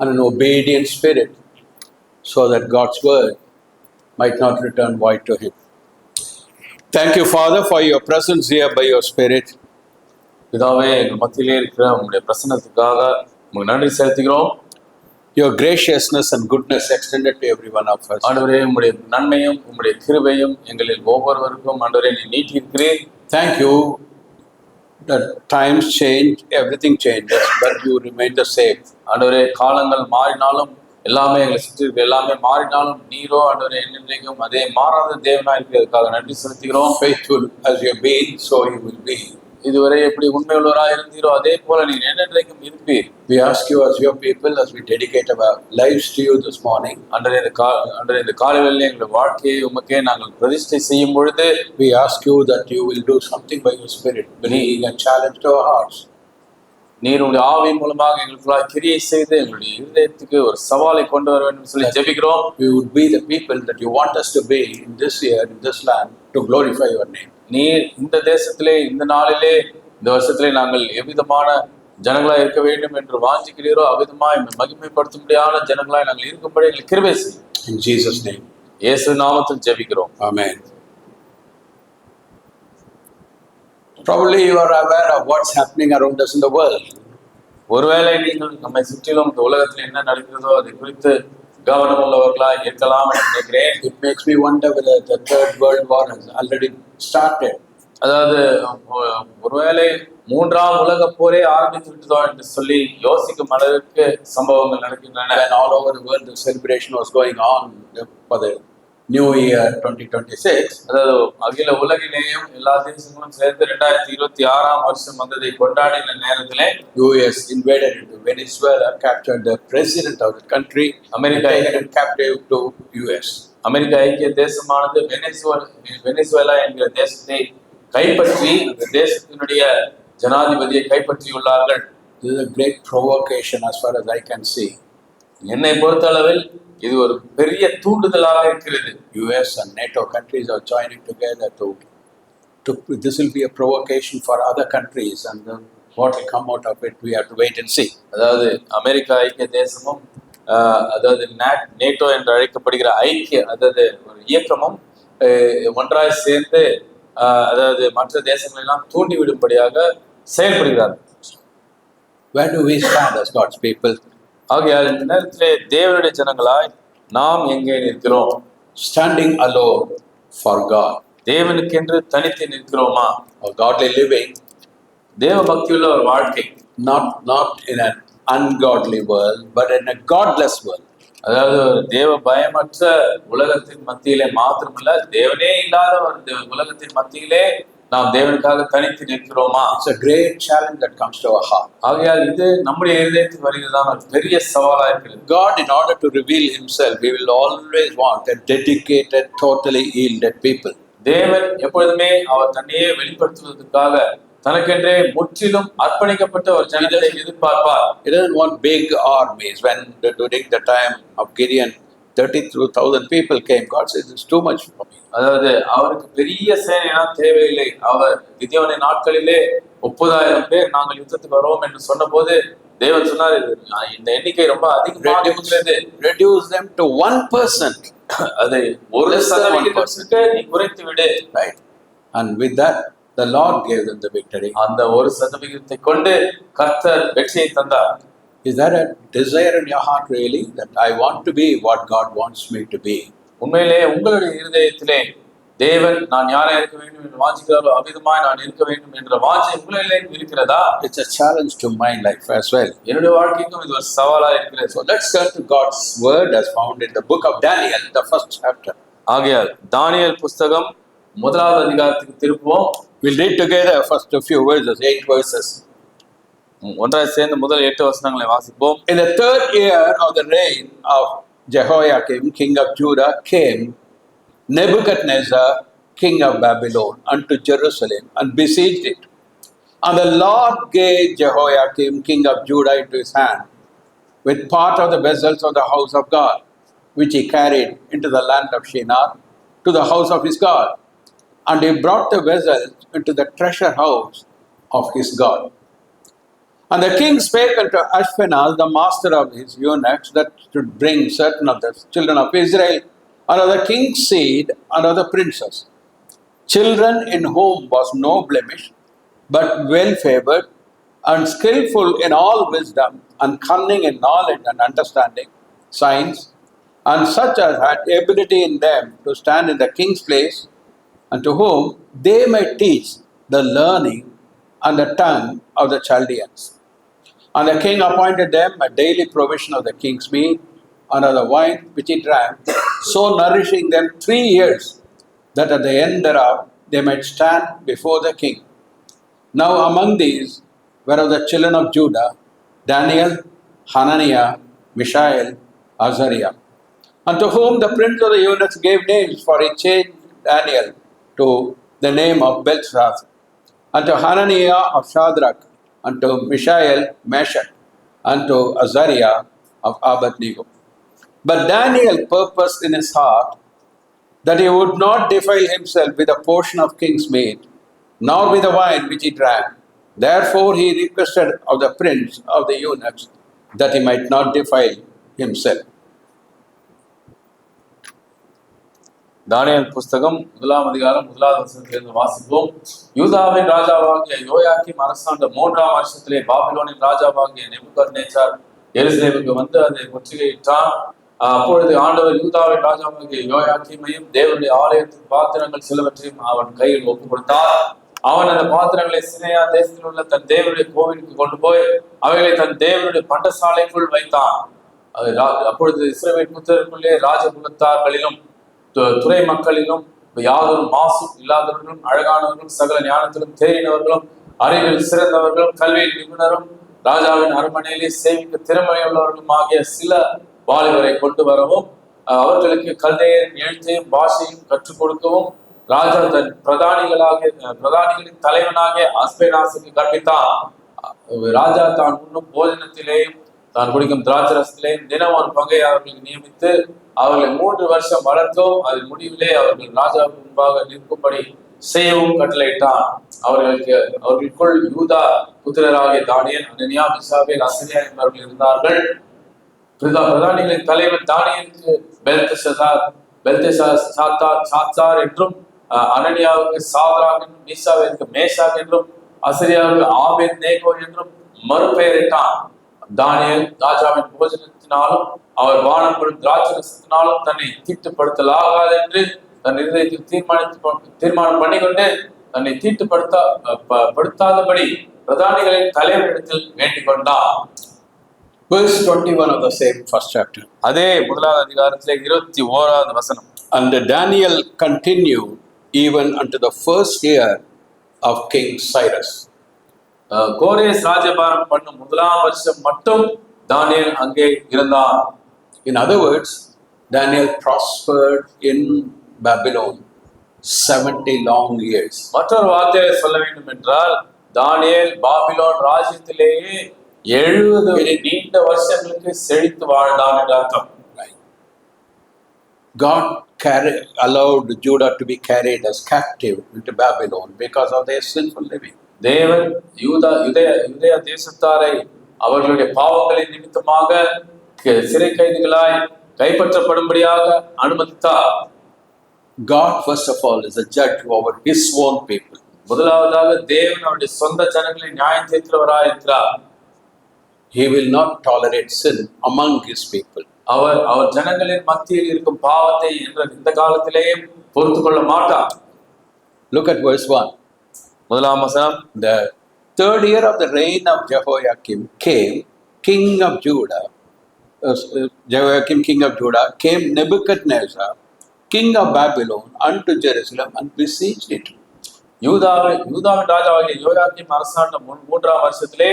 and an obedient spirit, so that God's word might not return void to him. Thank you, Father, for your presence here by your Spirit. பிதாவே, எங்கள் மத்தியிலே இருக்கிற உங்களுடைய பிரசன்னத்துக்காக உங்களுக்கு நன்றி செலுத்துகிறோம். Your graciousness and goodness extended to every one of us. ஆண்டவரே, உங்களுடைய நன்மையும் உங்களுடைய கிருபையும் எங்களில் ஒவ்வொருவருக்கும் ஆண்டவரே நீ நீட்டி இருக்கிறீர். Thank you that times change, everything changes, but you remain the same. ஆண்டவரே, காலங்கள் மாறினாலும் எல்லாமே எங்களை சுற்றி இருக்க எல்லாமே மாறினாலும் நீரோ ஆண்டவரே என்றைக்கும் அதே மாறாத தேவனாய் இருக்கிறதுக்காக நன்றி செலுத்துகிறோம். Faithful as you have been, so you will be. இதுவரை எப்படி உண்மையுள்ளவராக இருந்தீரோ அதே போல நீர் என்றைக்கும் இருப்பீர். We ask you as your people, as we dedicate our lives to you this morning. ஆண்டவரே, இந்த காலையில் எங்கள் வாழ்க்கையை உமக்கே நாங்கள் பிரதிஷ்டை செய்யும் பொழுது we ask you that you will do something by your Spirit, bringing a challenge to our hearts. நீர் உங்களுடைய ஆவியின் மூலமாக எங்களுக்குள்ளாய் கிரியை செய்து எங்களுடைய இருதயத்துக்கு ஒரு சவாலை கொண்டு வர வேண்டும் சொல்லி ஜெபிக்கிறோம். We would be the people that you want us to be in this year, in this land, to glorify your name. நீர் இந்த தேசத்திலே, இந்த நாளிலே, இந்த வருஷத்திலே நாங்கள் எவ்விதமான ஜனங்களாய் இருக்க வேண்டும் என்று வாஞ்சிக்கிறீரோ அவ்விதமாய் மகிமைப்படுத்தும்படியான ஜனங்களாய் நாங்கள் இருக்கும்படி எங்களுக்கு கிருபை செய்யும். In Jesus' name. இயேசு நாமத்தில் ஜெபிக்கிறோம். Amen. Probably you are aware of what's happening around us in the world. ஒருவேளை நீங்கள் நம்மை சுற்றிலும் இந்த உலகத்தில் என்ன நடக்கிறதோ அதை குறித்து கவனம் உள்ளவர்களாய் இருக்கலாம் என்று நினைக்கிறேன். It makes me wonder whether the Third World War has already started. அதாவது ஒருவேளை மூன்றாம் உலக போரே ஆரம்பித்து விட்டதோ என்று சொல்லி யோசிக்கும் அளவுக்கு சம்பவங்கள் நடக்கின்றன. And all over the world the celebration was going on for the New Year 2026. அதாவது அகில உலகிலேயும் எல்லா தேசங்களும் சேர்ந்து 2026 வருஷம் வந்ததை கொண்டாடின நேரத்திலே US invaded into Venezuela, captured the president of the country, America taken him captive to US. அமெரிக்க ஐக்கிய தேசமானது வெனிசுவேலா என்கிற தேசத்தை கைப்பற்றி அந்த தேசத்தினுடைய ஜனாதிபதியை கைப்பற்றியுள்ளார்கள். This is a great provocation as far as I can see. என்னை பொறுத்த அளவில் இது ஒரு பெரிய தூண்டுதலாக இருக்கிறது. US and NATO countries are joining together to this will be a provocation for other countries, and then what will come out of it we have to wait and see. அதாவது America ஐக்கிய தேசமும் அதாவது NATO என்று அழைக்கப்படுகிற அதாவது ஒரு இயக்கமும் ஒன்றாய் சேர்ந்து அதாவது மற்ற தேசங்கள் எல்லாம் தூண்டிவிடும்படியாக செயல்படுகிறார்கள். Where do we stand as God's people? ஆகையால் இந்த நேரத்திலே தேவனுடைய ஜனங்களாய் நாம் எங்கே நிற்கிறோம்? Standing alone for God. தேவனுக்கென்று தனித்து நிற்கிறோமா? Or godly living, தேவ பக்தியுள்ள ஒரு வாழ்க்கை, not in an ungodly world, but in a godless world. அதாவது ஒரு தேவ பயமற்ற உலகத்தின் மத்தியிலே மாத்திரமல்ல, தேவனே இல்லாத ஒரு உலகத்தின் மத்தியிலே நாம் தேவனுக்காக தனித்து நிற்கிறோமா? It's a great challenge that comes to our heart. ஆகையால் இது நம்முடைய இதயத்துக்கு வருகிறதான ஒரு பெரிய சவாலா இருக்கிறது. God, in order to reveal himself, he will always want a dedicated, totally yielded people. தேவன் எப்பொழுதுமே அவர் தன்னையே வெளிப்படுத்துவதற்காக தனக்கென்றே முற்றிலும் அர்ப்பணிக்கப்பட்ட ஒரு ஜனங்களை எதிர்பார்ப்பார். He doesn't want big armies. When during the time of Gideon 32,000 people came, God says it's too much for me. அதாவது அவருக்கு பெரிய சேனையெல்லாம் தேவையில்லை. அவர் கிதியோனை நாட்களிலே 30,000 பேர் நாங்கள் யுத்தத்துக்கு வருவோம் என்று சொன்ன போது தேவன் சொன்னார், இந்த எண்ணிக்கை ரொம்ப அதிகமாக இருக்கிறது. Reduce them to 1%. அதை 1% நீ குறைத்து விடு. Right? And with that, the Lord gave them the victory. அந்த 1% கொண்டு கர்த்தர் வெற்றியை தந்தார். Is there a desire in your heart really that I want to be what God wants me to be? உண்மையிலே உங்களுடைய இருதயத்திலே தேவன் நான் யாரா இருக்க வேண்டும் என்று வாஞ்சிக்கிறாரோ அவ்விதமாய் நான் இருக்க வேண்டும் என்ற வாஞ்சை உங்களிலே இருக்கிறதா? It's a challenge to my life as well. என்னுடைய வாழ்க்கைக்கும் இது ஒரு சவாலா இருக்கிறது. So let's turn to God's word as found in the book of Daniel, the first chapter. ஆகையால் தானியேல் புஸ்தகம் 1வது அதிகாரத்துக்கு திருப்புவோம். We'll read together first a few verses, 8 verses. ஒன்றாய் சேர்ந்து முதல் 8 வசனங்களை வாசிப்போம். In the 3rd year of the reign of Jehoiakim, king of Judah, came Nebuchadnezzar, king of Babylon, unto Jerusalem and besieged it. And the Lord gave Jehoiakim, king of Judah, into his hand, with part of the vessels of the house of God, which he carried into the land of Shinar, to the house of his God. And he brought the vessels into the treasure house of his God. And the king spake unto Ashpenaz, the master of his eunuchs, that should bring certain of the children of Israel, and of the king's seed, and of the princes, children in whom was no blemish, but well favored, and skillful in all wisdom, and cunning in knowledge and understanding, science, and such as had ability in them to stand in the king's place, and to whom they might teach the learning and the tongue of the Chaldeans. And the king appointed them a daily provision of the king's meat and of the wine which he drank, so nourishing them 3 years, that at the end thereof they might stand before the king. Now among these were of the children of Judah, Daniel, Hananiah, Mishael, Azariah, unto whom the prince of the eunuchs gave names, for he changed Daniel to the name of Belshazzar, unto Hananiah of Shadrach, unto Mishael, Meshach, unto Azariah of Abednego. But Daniel purposed in his heart that he would not defile himself with a portion of king's meat, nor with the wine which he drank. Therefore he requested of the prince of the eunuchs that he might not defile himself. தானியேல் புஸ்தகம் 1 அதிகாரம் 1வது வசனத்திலிருந்து வாசிப்போம். யூதாவின் ராஜாவாகிய யோயாக்கீம் அரசாண்ட 3ஆம் வருஷத்திலே பாபிலோனின் ராஜாவாகிய நேபுகாத்நேச்சார் எருசலேமுக்கு வந்து அதை முற்றுகையிட்டான். அப்பொழுது ஆண்டவர் யூதாவின் ராஜாவாகிய யோயாக்கீமையும் தேவனுடைய ஆலயத்தின் பாத்திரங்கள் சிலவற்றையும் அவன் கையில் ஒப்பு கொடுத்தார். அவன் அந்த பாத்திரங்களை சினையா தேசத்தில் உள்ள தன் தேவனுடைய கோவிலுக்கு கொண்டு போய் அவைகளை தன் தேவனுடைய பண்டசாலைக்குள் வைத்தான். அப்பொழுது இஸ்ரவேல் புத்திரருக்குள்ளே ராஜகுலத்தார்களிலும் துறை மக்களிலும் யாதொரு மாசும் இல்லாதவர்களும் அழகானவர்களும் சகல ஞானத்திலும் தேறினவர்களும் அறிவில் சிறந்தவர்களும் கல்வியில் நிபுணரும் ராஜாவின் அரண்மனையிலே சேமிக்க திறமையுள்ளவர்களும் ஆகிய சில வாலிபரை கொண்டு வரவும் அவர்களுக்கு கல்தையின் எழுத்தையும் பாஷையும் கற்றுக் கொடுக்கவும் ராஜா தன் பிரதானிகளின் தலைவனாகிய அஸ்பேனாசுக்கு கற்பித்தான். ராஜா தான் உண்ணும் போஜனத்திலேயும் தான் குடிக்கும் திராட்சரசத்திலேயும் தினம் ஒரு பங்கை அவர்களுக்கு நியமித்து அவர்களை 3 வருஷம் வளர்க்கவும் அதன் முடிவிலே அவர்கள் ராஜாவுக்கு முன்பாக நிற்கும்படி செய்யவும் கட்டளையிட்டான். அவர்களுக்குள் யூதா புத்திரராகிய தானியேல், அனனியா, மிசாவேல், அசரியா என்பவர்கள் இருந்தார்கள். பிரதானிகளின் தலைவர் தானியேலுக்கு பெல்தெஷாத்சார் என்றும், அனனியாவுக்கு சாத்ராக் என்றும், மிசாவேலுக்கு மேஷாக் என்றும், அசரியாவுக்கு ஆபேத்நேகோ என்றும் மறுபெயரிட்டான். தானியேல் ராஜாவின் போஜனத்தினாலும் அவர் பானப்படும் திராட்சரசத்தினாலும் தன்னை தீட்டுப்படுத்தலாகாது என்று தன் இதயத்தில் தீர்மானம் பண்ணிக்கொண்டு தன்னை தீட்டுப்படுத்தாதபடி பிரதானிகளின் தலைவரிடத்தில் வேண்டிக் கொண்டான். Verse 21 of the same first chapter. அதே 1வது அதிகாரத்திலே 21வது வசனம். And Daniel continued even unto the first year of King Cyrus. கோரேஸ் ராஜபாரம் பண்ணும் 1ஆம் வருஷம் மட்டும் தானியேல் அங்கே இருந்தான். In other words, Daniel prospered in Babylon 70 long years. மற்றொரு வார்த்தையை சொல்ல வேண்டும் என்றால் தானியேல் பாபிலோன் ராஜ்யத்திலேயே 70 நீண்ட வருஷங்களுக்கு செழித்து வாழ்ந்தான் என்று அர்த்தம். God allowed Judah to be carried as captive into Babylon because of their sinful living. தேவன் யூதேய தேசத்தாரை அவர்களுடைய பாவங்களின் நிமித்தமாக சிறை கைதிகளாய் கைப்பற்றப்படும்படியாக அனுமதித்தார். God first of all is a judge over his own people. முதலாவதாக தேவன் அவருடைய சொந்த ஜனங்களை நியாயம் தீர்க்கிறவராய் இருக்கிறார். He will not tolerate sin among his people. அவர் ஜனங்களின் மத்தியில் இருக்கும் பாவத்தை இந்த காலத்திலேயே பொறுத்து கொள்ள மாட்டார். Look at verse 1. 1ஆம் வசனம். The 3rd year of the reign of Jehoiakim came king of Judah. Jehoiakim king of Judah came Nebuchadnezzar king of Babylon unto Jerusalem and besieged it. யூதாவின் ராஜாவாகிய யோயாக்கீம் அரசாண்ட 3ஆம் வருஷத்திலே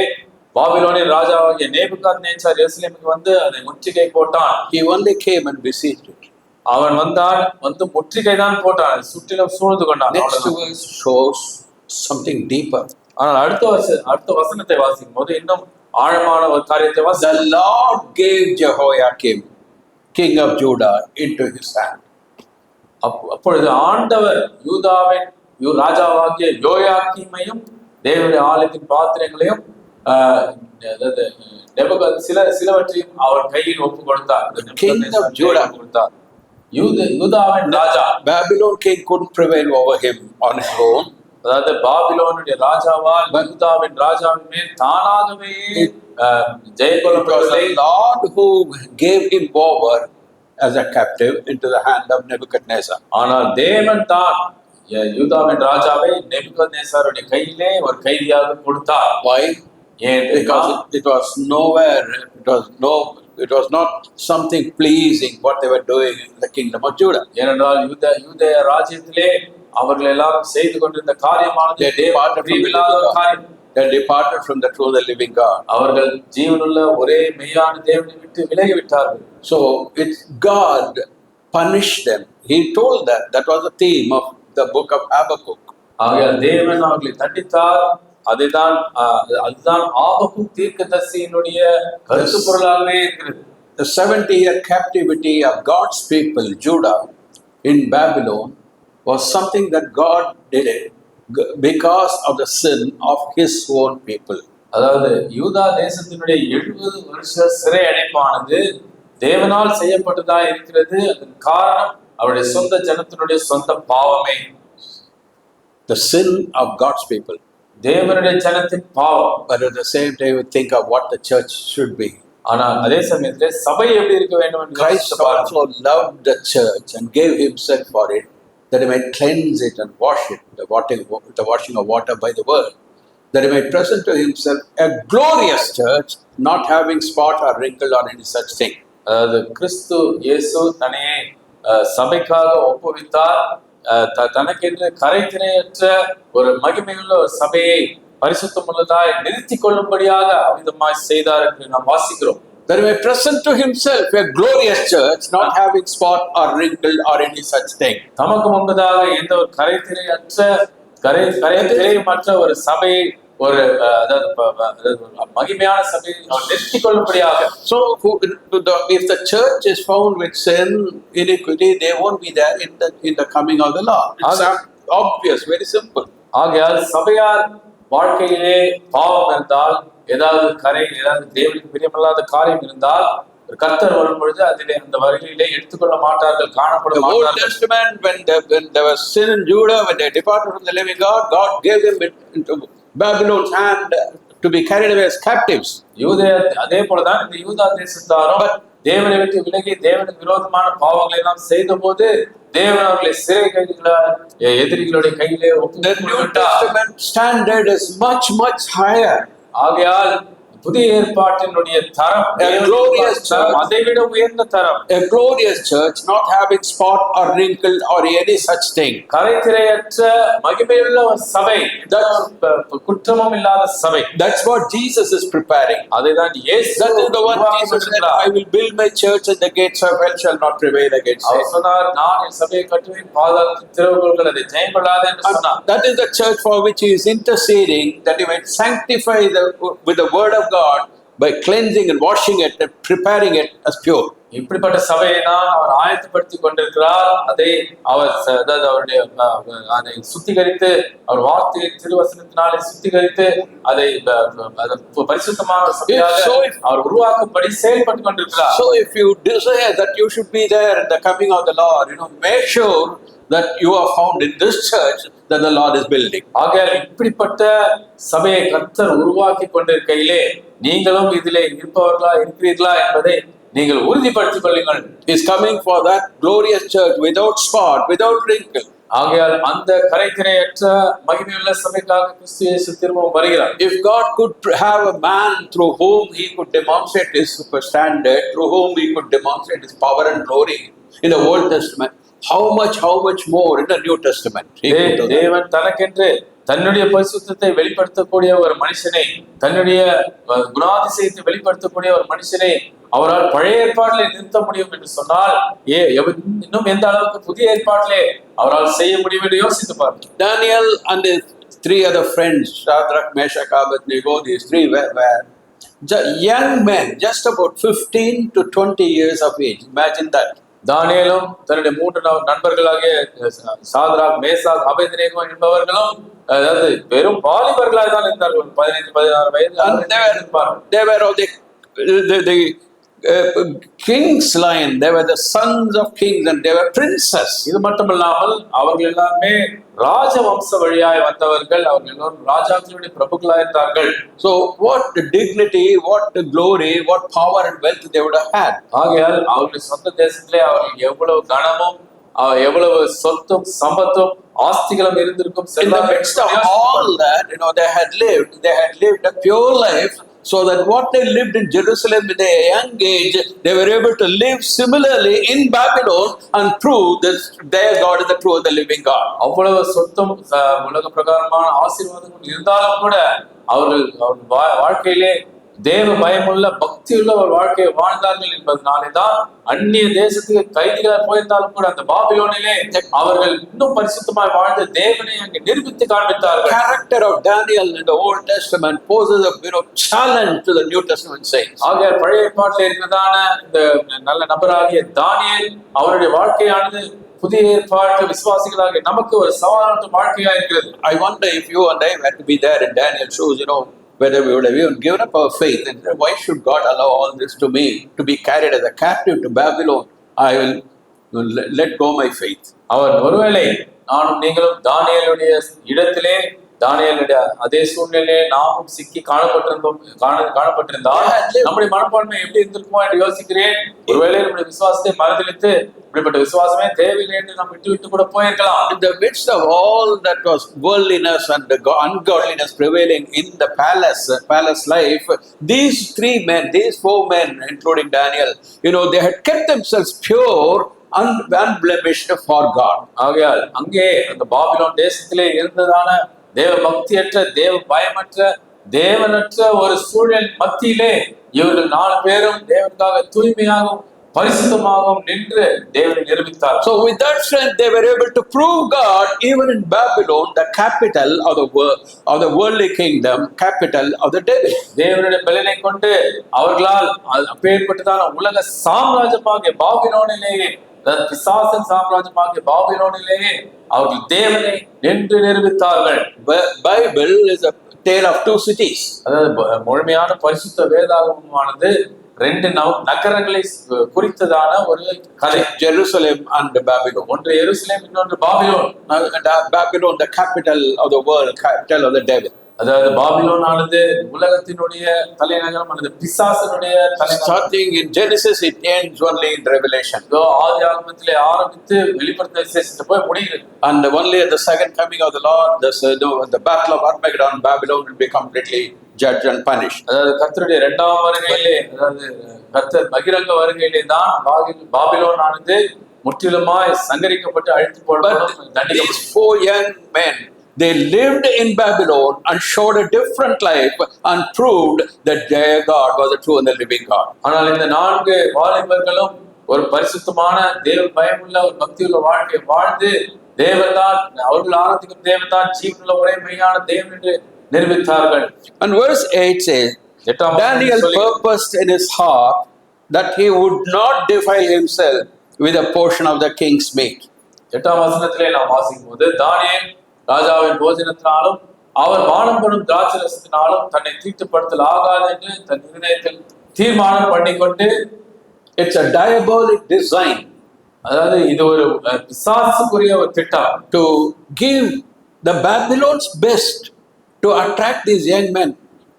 பாபிலோனின் ராஜாவாகிய நேபுகாத்நேச்சார் எருசலேமுக்கு வந்து அதை முற்றுகை போட்டான். He only came and besieged it. அவன் வந்து முற்றுகை தான் போட்டான், சுற்றிலும் சூழ்ந்து கொண்டான். Next verse shows something deeper. ஆனால் அடுத்த வசனத்தை வாசிக்கும் போது இன்னும் ஆழமான ஒரு காரியத்தை The Lord gave Jehoiakim king of Judah into his hand. அப்பொழுது ஆண்டவர் யூதாவின் ராஜாவாகிய யோயாக்கீமையும் தேவனுடைய ஆலயத்தின் பாத்திரங்களையும் அதாவது சிலவற்றையும் அவர் கையில் ஒப்பு கொடுத்தார். King of Judah. கொடுத்தார். யூதாவின் ராஜா Babylon king couldn't prevail over him on his own. அதாவது பாபிலோனுடைய ராஜாவால் யூதாவின் ராஜாவின் மேல் தானாகவே ஜெயகொள்ள It was the Lord who gave him over as a captive into the hand of Nebuchadnezzar. ஆனால் தேவன் தான் யூதாவின் ராஜாவை நேபுகத்நேச்சாருடைய கையிலே ஒரு கைதியாக கொடுத்தார். Why? ஏன்? Because it was nowhere, it was not something pleasing what they were doing in the kingdom of Judah. ஏனென்றால் யூதேய ராஜ்யத்திலே அவர்கள் எல்லாரும் செய்து கொண்டிருந்த காரியமானது காரியம். They departed from the true, the living God. அவர்கள் ஜீவனுள்ள ஒரே மெய்யான தேவனை விட்டு விலகி விட்டார்கள். So it's God punished them. He told that. That was the theme of the book of Habakkuk. ஆகையால் தேவன் அவர்களை தண்டித்தார். அதுதான் ஆபகுக் தீர்க்கதரிசியினுடைய கருத்து பொருளாகவே இருக்கிறது. The 70-year captivity of God's people, Judah, in Babylon, was something that God did it because of the sin of his own people. அதாவது யூதா தேசத்தினுடைய 70 வருஷ சிறை அடைப்பானது தேவனால் செய்யப்பட்டதா இருக்கிறது. அதன் காரணம் அவருடைய சொந்த ஜனத்தினுடைய சொந்த பாவமே. The sin of God's people. தேவனுடைய ஜனத்தின் பாவம். But at the same time, we think of what the church should be. ஆனால் அதே சமயத்திலே சபை எப்படி இருக்க வேண்டும் என்று Christ also loved the church and gave himself for it, that he might cleanse it and wash it, the washing of water by the word, that he might present to himself a glorious church, not having spot or wrinkle or any such thing. அதாவது கிறிஸ்து இயேசு தன்னையே சபைக்காக ஒப்புவித்தார். தனக்கென்று கரைதிரையற்ற ஒரு மகிமையுள்ள ஒரு சபையை பரிசுத்தமுள்ளதாய் நிறுத்திக் கொள்ளும்படியாக அவிதமாய் செய்தார் என்று நாம் வாசிக்கிறோம். That he may present to himself a glorious church, not having spot or wrinkle or any such thing. தமக்கு முன்பதாக எந்த ஒரு கரைதிரையற்ற ஒரு சபையை ஒரு மகிமையான சபையை நிறுத்திக் கொள்ளும்படியாக. So if the church is found with sin, iniquity, they won't be there in the coming of the Lord. It's obvious, very simple. ஆகையால் சபையார் வாழ்க்கையிலே பாவம் இருந்தால், ஏதாவது தேவனுக்கு பிரியமில்லாத காரியம் இருந்தால், கர்த்தர் வரும் பொழுது அதிலே அந்த வகையிலே எடுத்துக்கொள்ள மாட்டார்கள், காணப்பட மாட்டார்கள். The Old Testament, when there was sin in Judah, when they departed from the living God, God gave them into Babylon's hand to be carried away as captives. அதே போலதான் இந்த யூதா தேசத்தாரும் தேவனை விட்டு விலகி தேவனுக்கு விரோதமான பாவங்களை நாம் செய்த போது தேவன் அவர்களை சிறை எதிரிகளுடைய கையிலே The New Testament standard is much higher. ஆகையால் புதிய ஏற்பாட்டினுடைய தரம் அதை விட உயர்ந்த தரம். A glorious church, not having spot or wrinkle or any such thing. கரைதிரையற்ற மகிமையுள்ள ஒரு சபை, குற்றமும் இல்லாத சபை. That's what Jesus is preparing. அதைதான் இயேசு. That is the one Jesus said, I will build my church and the gates of hell shall not prevail against it. அவர் சொன்னார், நான் என் சபையை கட்டுவேன், பாதாளத்தின் திறவுகோல்கள் அதை ஜெயப்படாது என்று சொன்னார். That is the church for which he is interceding, that he might sanctify with the word of God by cleansing and washing it and preparing it as pure. இப்படிப்பட்ட சபையை தான் அவர் ஆயத்தப்படுத்திக் கொண்டிருக்கிறார். அதை அவர் அவருடைய அதை சுத்திகரித்து அவர் வார்த்தையை திருவசனத்தினாலே சுத்திகரித்து அதை பரிசுத்தமான சபையாக அவர் உருவாக்கும்படி செயல்பட்டு கொண்டிருக்கிறார். So if you desire that you should be there in the coming of the Lord, make sure that you are found in this church that the Lord is building. ஆகையால் இப்படிப்பட்ட சபையை கர்த்தர் உருவாக்கி கொண்டிருக்கையிலே நீங்களும் இதிலே இருக்கிறீர்களா என்பதை நீங்கள் உறுதிப்படுத்திக் கொள்ளுங்கள். Is coming for that glorious church without spot, without wrinkle. ஆகையால் அந்த கரைதிரையற்ற மகிமையுள்ள சபைக்காக கிறிஸ்து இயேசு திரும்பவும் வருகிறார். If God could have a man through whom he could demonstrate his standard, through whom he could demonstrate his power and glory in the Old Testament, how much more in the New Testament? தேவன் தனக்கென்று தன்னுடைய பரிசுத்தத்தை வெளிப்படுத்தக்கூடிய ஒரு மனுஷனை, தன்னுடைய குணாதிசயத்தை வெளிப்படுத்தக்கூடிய ஒரு மனுஷனை அவரால் பழைய ஏற்பாட்டிலே நிறுத்த முடியும் என்று சொன்னால் இன்னும் எந்த அளவுக்கு புதிய ஏற்பாட்டிலே அவரால் செய்ய முடியும் என்று யோசித்து பாருங்கள். Daniel and his 3 other friends, Shadrach, Meshach, Abednego, these 3 were young men, just about 15 to 20 years of age. Imagine that. தானியேலும் தன்னுடைய 3 நண்பர்களாகிய சாத்ராக், மேசாக், அபேத்நேகோ என்பவர்களும் அதாவது வெறும் வாலிபர்களாக தான் இருந்தார்கள். 15-16 வயது இருப்பார்கள். They were of the king's line. They were the sons of kings and they were princes. இது மட்டுமல்லாமல் அவர்கள் எல்லாமே ராஜவம்ச வழியாய் வந்தவர்கள். அவர்கள் எல்லோரும் ராஜாக்களுடைய பிரபுக்களாக இருந்தார்கள். So what dignity, what glory, what power and wealth they would have had. ஆகையால் அவருடைய சொந்த தேசத்திலே அவர்கள் எவ்வளவு கனமும் எவ்வளவு சொத்தும் சம்பத்தும் ஆஸ்திகளும் இருந்திருக்கும். In the midst of all that, they had lived a pure life, so that what they lived in Jerusalem in a young age, they were able to live similarly in Babylon and prove that their God is the true and the living God. அவ்வளவு சொத்தும் உலக பிரகாரமான ஆசீர்வாதங்கள் இருந்தாலும் கூட அவர்கள் வாழ்க்கையிலே தேவ பயமுள்ள பக்தியுள்ள ஒரு வாழ்க்கையை வாழ்ந்தார்கள் என்பதனாலே தான் அந்நிய தேசத்துக்கு கைதிகளாக போயிருந்தாலும் கூட அந்த பாபிலோனிலே அவர்கள் இன்னும் பரிசுத்தமாய் வாழ்ந்து தேவனை அங்கே நிரூபித்து காண்பித்தார்கள். Character of Daniel in the Old Testament poses a challenge to the New Testament saints. ஆக பழைய ஏற்பாட்டில் இருக்கிறதான இந்த நல்ல நபராகிய தானியேல் அவருடைய வாழ்க்கையானது புதிய ஏற்பாட்டு விசுவாசிகளாக நமக்கு ஒரு சவாலான வாழ்க்கையா இருக்கிறது. I wonder if you and I had to be there in Daniel's shoes, whether we would have even given up our faith and said, why should God allow all this to me, to be carried as a captive to Babylon? I will let go my faith. அவர் ஒருவேளை நானும் நீங்களும் தானியேலுடைய இடத்திலே தானியேலுடைய அதே சூழ்நிலையிலே நாமும் சிக்கி காணப்பட்டிருந்தால் நம்முடைய மனப்பான்மை எப்படி இருந்திருக்குமோ என்று யோசிக்கிறேன். ஒருவேளை நம்முடைய விசுவாசத்தை மறுதலித்து இப்படிப்பட்ட விசுவாசமே தேவையில்லை என்று நாம் விட்டு கூட போயிருக்கலாம். In the midst of all that was worldliness and ungodliness prevailing in the palace life, these 4 men, including Daniel, they had kept themselves pure, unblemished for God. ஆகையால் அங்கே அந்த பாபிலோன் தேசத்திலே இருந்ததான தேவ பக்தியற்ற, தேவ பயமற்ற, தேவனற்ற ஒரு சூழல் மத்தியிலே இவர்கள் 4 பேரும் தேவனுக்காக தூய்மையாகவும் பரிசுத்தமாகவும் நின்று தேவனை நிரூபித்தார். So with that strength they were able to prove God even in Babylon, the capital of the worldly kingdom, capital of the devil. தேவனுடைய பலனை கொண்டு அவர்களால் அப்பேற்பட்டதான உலக சாம்ராஜ்யமாகிய பாபிலோனிலேயே, பிசாசின் சாம்ராஜ்யமாகிய பாபிலோனிலேயே அவர்கள் தேவனை நின்று நிரூபித்தார்கள். Bible is a tale of 2 cities. அதாவது முழுமையான பரிசுத்த வேதாகமமானது 2 நகரங்களை குறித்ததான ஒரு கதை. Jerusalem and Babylon. ஒன்று எருசலேம், இன்னொன்று Babylon. Babylon, the capital of the world, capital of the devil. அதாவது பாபிலோன் ஆனது உலகத்தினுடைய தலைநகரம் அல்லது பிசாசனுடைய தலைநகரம். Starting in Genesis, it ends only in Revelation. ஆதியாகமத்திலே ஆரம்பித்து வெளிப்படுத்தின விசேஷத்தை போய் முடிகிறது. And only at the second coming of the Lord, the battle of Armageddon, Babylon will be completely judged and punished. அதாவது கர்த்தருடைய 2ஆம் வருகையிலே, அதாவது கர்த்தர் பகிரங்க வருகையிலே தான் பாபிலோன் ஆனது முற்றிலுமாய் சங்கரிக்கப்பட்டு அழித்து போடப்படும். These 4 young men, they lived in Babylon and showed a different life and proved that their God was the true and the living God. ஆனால் இந்த 4 வாலிபர்களும் ஒரு பரிசுத்தமான தேவ பயமுள்ள ஒரு பக்தியுள்ள வாழ்க்கை வாழ்ந்து தேவன்தான், அவர்கள் ஆராதிக்கும் தேவன்தான் ஜீவனுள்ள ஒரே மெய்யான தேவன் என்று நிரூபித்தார்கள். And verse 8 says, Daniel purposed in his heart that he would not defile himself with a portion of the king's meat. 8ஆம் வசனத்திலே நாம் வாசிக்கும் போது, தானியேல் ராஜாவின் போஜனத்தினாலும் அவர் பானம் பண்ணும் திராட்சை ரசத்தினாலும் தன்னை தீட்டுப்படுத்தல் ஆகாது என்று தன் இருதயத்தில் தீர்மானம் பண்ணிக்கொண்டு, it's a diabolic design, அதாவது இது ஒரு பிசாசுக்குரிய ஒரு திட்டம், to give the Babylon's best to attract these young men.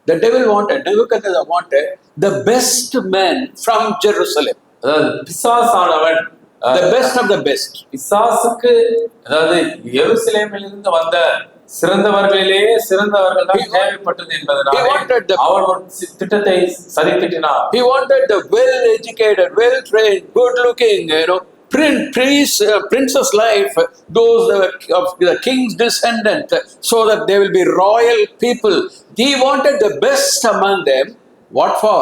The devil wanted, Nebuchadnezzar wanted the best men from Jerusalem. அதாவது பிசாசானவன் the best of the best. பிசாசுக்கு அதாவது எருசலேமில் இருந்து வந்த சிறந்தவர்களிலேயே சிறந்தவர்கள் தான் தேவைப்பட்டது என்பதனால அவர் ஒரு திட்டத்தை சதித்திட்டினார். He wanted the well educated, well trained, good looking, princess life, those of the king's descendant, so that they will be royal people. He wanted the best among them. What for?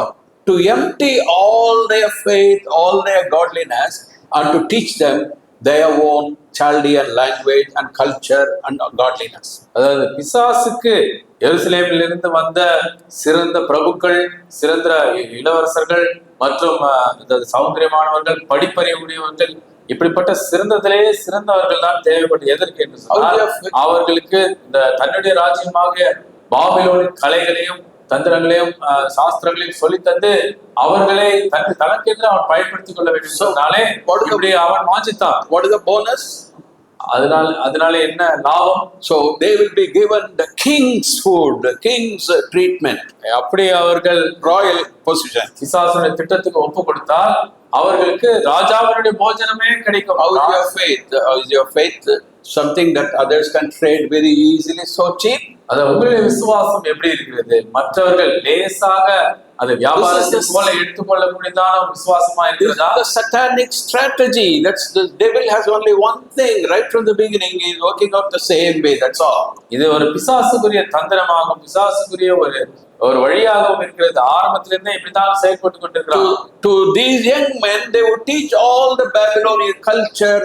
To empty all their faith, all their godliness, and to teach them their own Chaldean language and culture and godliness. அதாவது பிசாசுக்கு எருசலேமில் இருந்து வந்த சிறந்த பிரபுக்கள், சிறந்த இளவரசர்கள், மற்றும் சௌந்தரியமானவர்கள், படிப்பறிவுடையவர்கள், இப்படிப்பட்ட சிறந்ததிலே சிறந்தவர்கள் தான் தேவைப்பட்டு எதற்கு என்று சொன்னால் அவர்களுக்கு இந்த தன்னுடைய ராஜ்யமாக பாபிலோனின் கலைகளையும் தந்திரங்களையும் சாஸ்திரங்களையும் சொல்லி தந்து அவர்களை தனக்கென்று அவன் பயன்படுத்திக் கொள்ள வேண்டும் சொன்னாலே அவன் வாஞ்சித்தான். What is the bonus? அதனால என்ன லாபம்? So they will be given the king's food, the king's treatment. அப்படி அவர்கள் royal position. பிசாசுடைய திட்டத்துக்கு ஒப்பு கொடுத்தால் அவர்களுக்கு ராஜாவினுடைய போஜனமே கிடைக்கும். How is your faith? How is your faith? Something that others can trade very easily, so cheap. அது உங்களுடைய விசுவாசம் எப்படி இருக்கிறது? மற்றவர்கள் லேசாக அதை வியாபாரத்தின் போல எடுத்துக்கொள்ளக்கூடியதான விசுவாசமா இருக்கிறதா? The satanic strategy. That's the devil has only one thing right from the beginning. He is working out the same way. That's all. இது ஒரு பிசாசுக்குரிய தந்திரமாகும், பிசாசுக்குரிய ஒரு வழியாகவும் இருக்கிறது. ஆரம்பத்திலிருந்தே இப்படித்தான் செயல்பட்டு கொண்டிருக்கிறார். To these young men, they would teach all the Babylonian culture,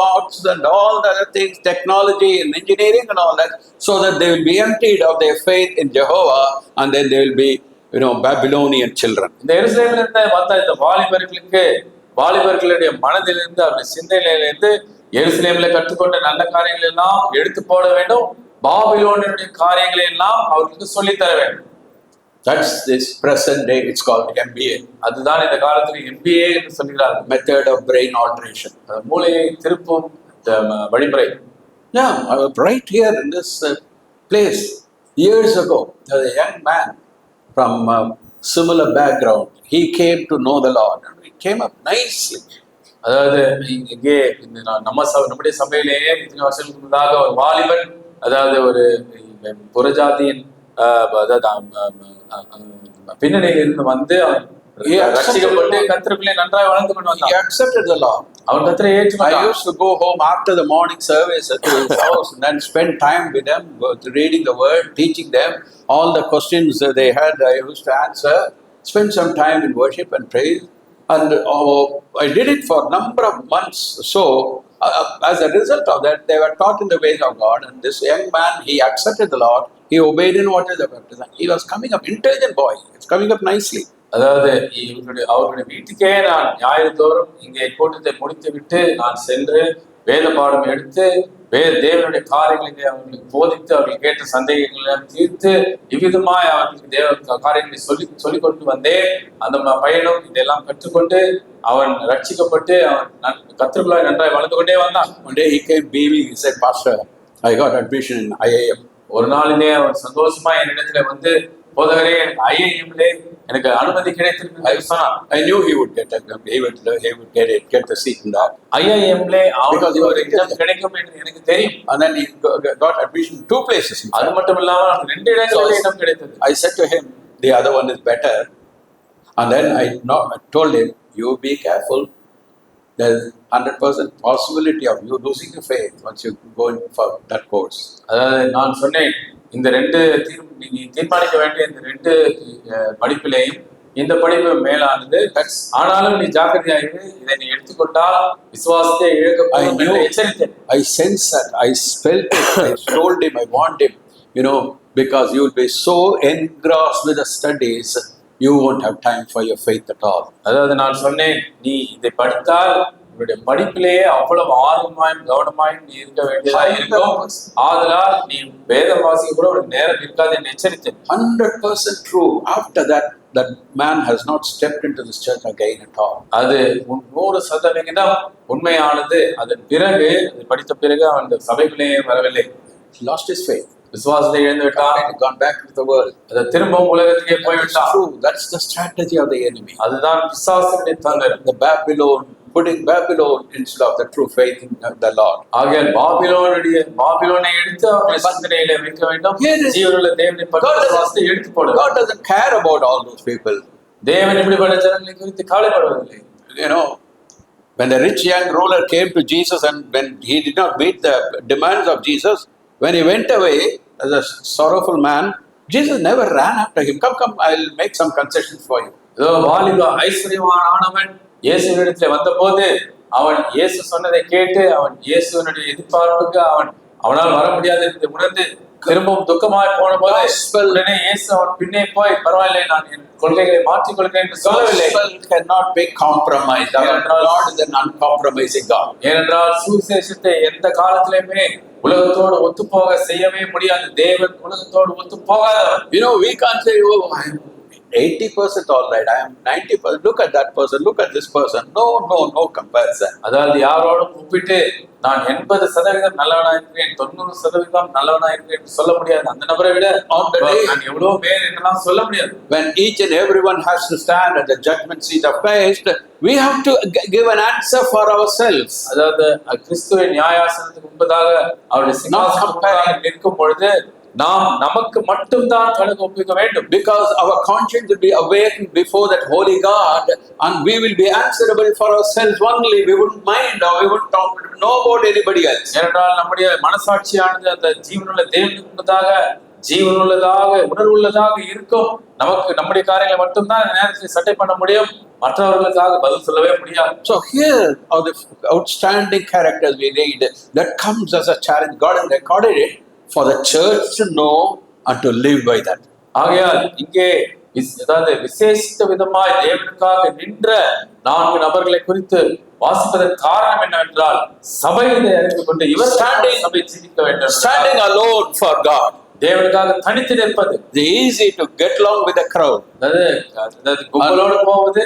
arts, and all the other things, technology and engineering and all that, so that they will be emptied of their faith in Jehovah, and then they will be, Babylonian children. இந்த எருசலேமிலிருந்து வந்த இந்த வாலிபர்களுடைய மனதிலிருந்து, அவருடைய சிந்தனையிலிருந்து எருசலேமில கற்றுக்கொண்ட நல்ல காரியங்கள் எல்லாம் எடுத்து போட வேண்டும், பாபிலோனுடைய காரியங்களை எல்லாம் அவர்களுக்கு சொல்லித்தர வேண்டும். That's this present day. It's called MBA. அதுதான் இந்த காலத்துல MBA என்று சொல்கிறார்கள். Method of brain alteration. மூளையை திருப்பும் வழிமுறை. Yeah, right here in this place, years ago, there was a young man from similar background. He came to know the Lord, and he came up nicely. அதாவது இங்கே நம்முடைய சபையிலேயே இத்தனை வருஷங்களுக்கு முன்னதாக ஒரு வாலிபன், அதாவது ஒரு புறஜாதியின் பின்னணியில் இருந்து வந்து ரட்சிக்கப்பட்டு கர்த்தருக்குள்ளே நன்றாக வளர்ந்து கொண்டு வந்தான். He accepted the Lord. அவன் கர்த்தரை ஏற்றுக்கொண்டான். I used to go home after the morning service to his house and then spend time with them, reading the word, teaching them all the questions that they had. I used to answer, spend some time in worship and praise, and I did it for a number of months. So as a result of that, they were taught in the ways of God, and this young man, he accepted the Lord. He obeyed in what is the baptism. He was coming up, intelligent boy. It's coming up nicely. அதாவது அவர்களுடைய வீட்டுக்கே நான் ஞாயிறுதோறும் இங்கே கூட்டத்தை முடித்து விட்டு நான் சென்று வேத பாடம் எடுத்து தேவனுடைய காரியங்களை அவர்களுக்கு போதித்து அவர்கள் கேட்ட சந்தேகங்களை தீர்த்து இவ்விதமாய் அவர்களுக்கு தேவ காரியங்களை சொல்லி கொண்டு வந்தேன். அந்த பையனும் இதெல்லாம் கற்றுக்கொண்டு அவன் ரட்சிக்கப்பட்டு அவன் கர்த்தருக்குள்ளாய் நன்றாய் வளர்ந்து கொண்டே வந்தான். One day he came beaming. He said, "Pastor, I got admission in IIM." ஒரு நாளிலே அவன் சந்தோஷமா என்னிடத்துல வந்து, போதகரே, எனக்கு IIM-ல எனக்கு அனுமதி கிடைத்திருக்கு சொன்னான். I knew he would get the seat in that. IIM-ல அவனுக்கு கிடைக்கும் என்று எனக்கு தெரியும். And then he got admission in 2 places. அது மட்டும் இல்லாம 2 இடங்களில் இடம் கிடைத்தது. I said to him, the other one is better. And then I told him, you be careful. There's 100% possibility of you losing your faith once you go in for that course. அதாவது நான் சொன்னேன், இந்த 2 நீ தீர்மானிக்க வேண்டிய இந்த 2 படிப்பிலேயும் இந்த படிப்பு மேலானது. ஆனாலும் நீ ஜாக்கிரதையாக இதை நீ எடுத்துக்கொண்டால் விசுவாசத்தை இழக்கப்படும் என்று எச்சரித்தேன். I sensed that. I felt it. I told him, I want him, because you will be so engrossed with the studies, you won't have time for your faith at all. அதாவது நான் சொன்னேன், நீ இதை படித்தால் உன்னுடைய படிப்பிலேயே அவ்வளவு ஆர்வமாயும் கவனமாயும் நீ இருக்க வேண்டியதாக இருக்கும். ஆதலால் நீ வேதம் வாசிக்க கூட ஒரு நேரம் இருக்காது என்று எச்சரித்தேன். 100% true. After that man has not stepped into this church again at all. அது 100% உண்மையானது. அதன் பிறகு அதை படித்த பிறகு அவன் சபைக்குள்ளேயே வரவில்லை. He lost his faith. விசுவாசத்தை இழந்து விட்டான். Gone back to the world. அதை திரும்பவும் உலகத்துக்கே போய்விட்டான். That's the strategy of the enemy. அதுதான் பிசாசுடைய தந்திரம். The putting Babylon instead of the true faith in the Lord. ஆகையால் பாபிலோனை எடுத்து அவருடைய சிந்தனையிலே வைக்க வேண்டும். ஜீவனுள்ள தேவனை பற்றி எடுத்து போடுங்க. God doesn't care about all those people. தேவன் இப்படிப்பட்ட ஜனங்களை குறித்து கவலைப்படுவதில்லை. When the rich young ruler came to Jesus and when he did not meet the demands of Jesus, when he went away as a sorrowful man, Jesus never ran after him. Come, I'll make some concessions for you. வாலிப ஐஸ்வர்யமானவன் இயேசுவினிடத்தில் வந்தபோது அவன் இயேசு சொன்னதை கேட்டு அவன் இயேசுவினுடைய எதிர்பார்ப்புக்கு அவனால் வர முடியாது என்று உணர்ந்து திரும்பவும் துக்கமாய் போன போது Gospel- உடனே இயேசு அவன் பின்னே போய் பரவாயில்லை நான் என் கொள்கைகளை மாற்றிக் கொள்கிறேன் என்று சொல்லவில்லை. Gospel cannot be compromised. Our God is an uncompromising God. ஏனென்றால் சுவிசேஷத்தை எந்த காலத்திலுமே உலகத்தோடு ஒத்துப்போக செய்யவே முடியாது. தேவன் உலகத்தோடு ஒத்து போகாதவர். You know, we can't say, oh, I'm 80% all right, I am 90%. Look at that person, look at this person. No comparison. அதாவது யாரோடும் ஒப்பிட்டு நான் 80% நல்லவனா இருக்கிறேன், 90% நல்லவனா இருக்கிறேன் என்று சொல்ல முடியாது. அந்த நபரை விட On the day நான் எவ்வளவு பேர் என்றெல்லாம் சொல்ல முடியாது. when each and everyone has to stand at the judgment seat of Christ, we have to give an answer for ourselves. அதாவது கிறிஸ்துவின் நியாயாசனத்துக்கு முன்பதாக அவருடைய சிங்காசனத்துக்கு முன்பதாக நிற்கும் பொழுது நாம் நமக்கு மட்டும்தான் கணக்கு ஒப்புவிக்க வேண்டும். Because our conscience will be awakened before that holy God, and we will be answerable for ourselves only. We wouldn't mind, or we wouldn't know about anybody else. ஏனென்றால் நம்முடைய மனசாட்சியானது அந்த ஜீவனுள்ள தேவனுக்கு முன்பதாக ஜீவனுள்ளதாக உணர்வுள்ளதாக இருக்கும். நமக்கு நம்முடைய காரியங்களை மட்டும்தான் இந்த நேரத்தில் சட்டை பண்ண முடியும், மற்றவர்களுக்காக பதில் சொல்லவே முடியாது. So here are the outstanding characters we read that comes as a challenge. God has recorded it for the church to know and to live by that. ஆகையால் இங்கே அதாவது விசேஷித்த விதமாய் தேவனுக்காக நின்ற 4 நபர்களை குறித்து வாசிப்பதன் காரணம் என்னவென்றால் சபை இதை அறிந்து கொண்டு இவர் சபை ஜீவிக்க வேண்டும். Standing alone for God. தேவனுக்காக தனித்து நிற்பது. It's easy to get along with the crowd. அதாவது கும்பலோடு போவது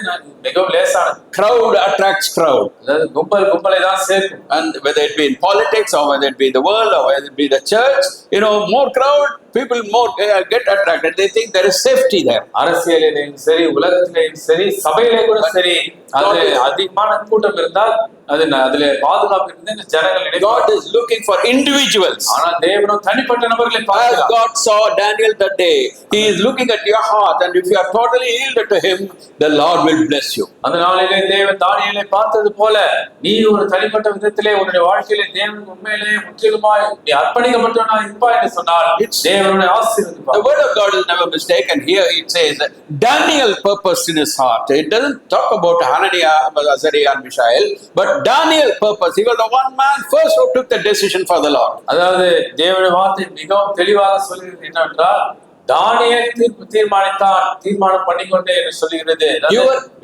மிகவும் லேசானது. Crowd attracts crowd. அதாவது கும்பலை தான் சேர்க்கும். And whether it be in politics or whether it be in the world or whether it be the church, you know, more crowd, people more get attracted. They think there is safety there. அரசியலிலேயும் சரி, உலகத்திலேயும் சரி, சபையிலே கூட சரி, அது அதிகமான கூட்டம் இருந்தால் அதிலே பாதுகாப்பு இருந்து ஜனங்கள் God is looking for individuals. ஆனால் தேவனும் தனிப்பட்ட நபர்களை As பார்க்கிறார். God saw Daniel that day, He is looking at your heart, and if you are totally yielded to Him, the Lord will bless you. அந்த நாளிலே தேவன் தானியேலை பார்த்தது போல நீ ஒரு தனிப்பட்ட விதத்திலே உன்னுடைய வாழ்க்கையிலே தேவனுக்கு உண்மையிலே முற்றிலுமாய் நீ அர்ப்பணிக்கப்பட்டவனாய் இருப்பாய் என்று சொன்னால் தேவனுடைய ஆசீர்வாதம். The word of God is never mistaken. Here it says Daniel purposed in his heart. It doesn't talk about Hananiah, Azariah, and Mishael, but Daniel purposed. He was the one man first who took the decision for the Lord. அதாவது தேவனுடைய வார்த்தை மிகவும் தெளிவாக சொல்கிறது என்னவென்றால் தானியேல் தீர்மானம் பண்ணிக்கொண்டே என்று சொல்லுகிறது.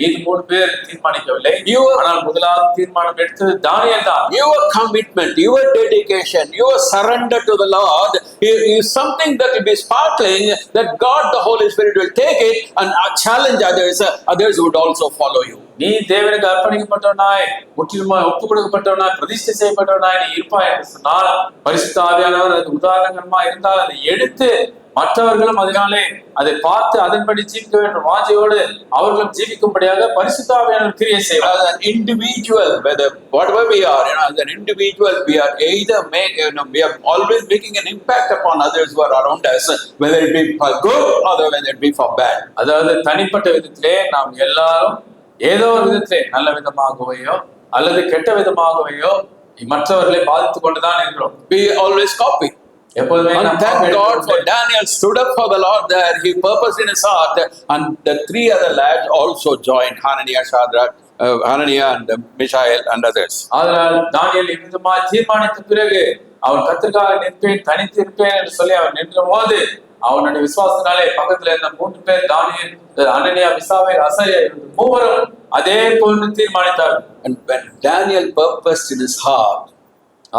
இது 3 பேர் தீர்மானிக்கவில்லை, ஆனால் முதலாவது தீர்மானம் எடுத்தது தானியேல் தான். Your commitment, your dedication, your surrender to the Lord is something that will be sparkling, that God the Holy Spirit will take it and challenge others. Others would also follow you. நீ தேவனுக்கு அர்ப்பணிக்கப்பட்டவனாய் முற்றிலுமாய் ஒப்புக் கொடுக்கப்பட்டவனாய் பிரதிஷ்டை செய்யப்பட்டவனாய் நீ இருப்பாய் என்று சொன்னால் பரிசுத்த ஆவியானவர் அது உதாரணமா இருந்தால் அதை எடுத்து மற்றவர்களும் அதனாலே அதை பார்த்து அதன்படி ஜீவிக்க வேண்டும் வாஞ்சையோடு அவர்களும் ஜீவிக்கும்படியாக பரிசுத்த ஆவியானவர் கிரியை செய்வார். As an individual, whatever we are, as an individual, we are either we are always making an impact upon others who are around us, whether it be for good or whether it be for bad. அதாவது தனிப்பட்ட விதத்திலே நாம் எல்லாரும் ஏதோ ஒரு விதத்திலே நல்ல விதமாகவையோ அல்லது கெட்ட விதமாகவையோ மற்றவர்களை பாதித்துக் கொண்டுதான் இருக்கிறோம். We always copy. எப்போதுமே And thank God for Daniel stood up for the Lord there. He purposed in his heart, and the 3 other lads also joined, Hananiah, Shadrach, Hananiah and Mishael and others. அதனால் தானியேல் இவ்விதமாய் தீர்மானித்த பிறகு அவன் கர்த்தருக்காக நிற்பேன், தனித்து இருப்பேன் என்று சொல்லி அவன் நின்ற போது அவனுடைய விசுவாசத்தினாலே பக்கத்துல இருந்த 3 பேர் தானியேல், அனனியா, மிசாவேல், அசரியா மூவரும் அதே போன்று தீர்மானித்தார்கள். And when Daniel purposed in his heart,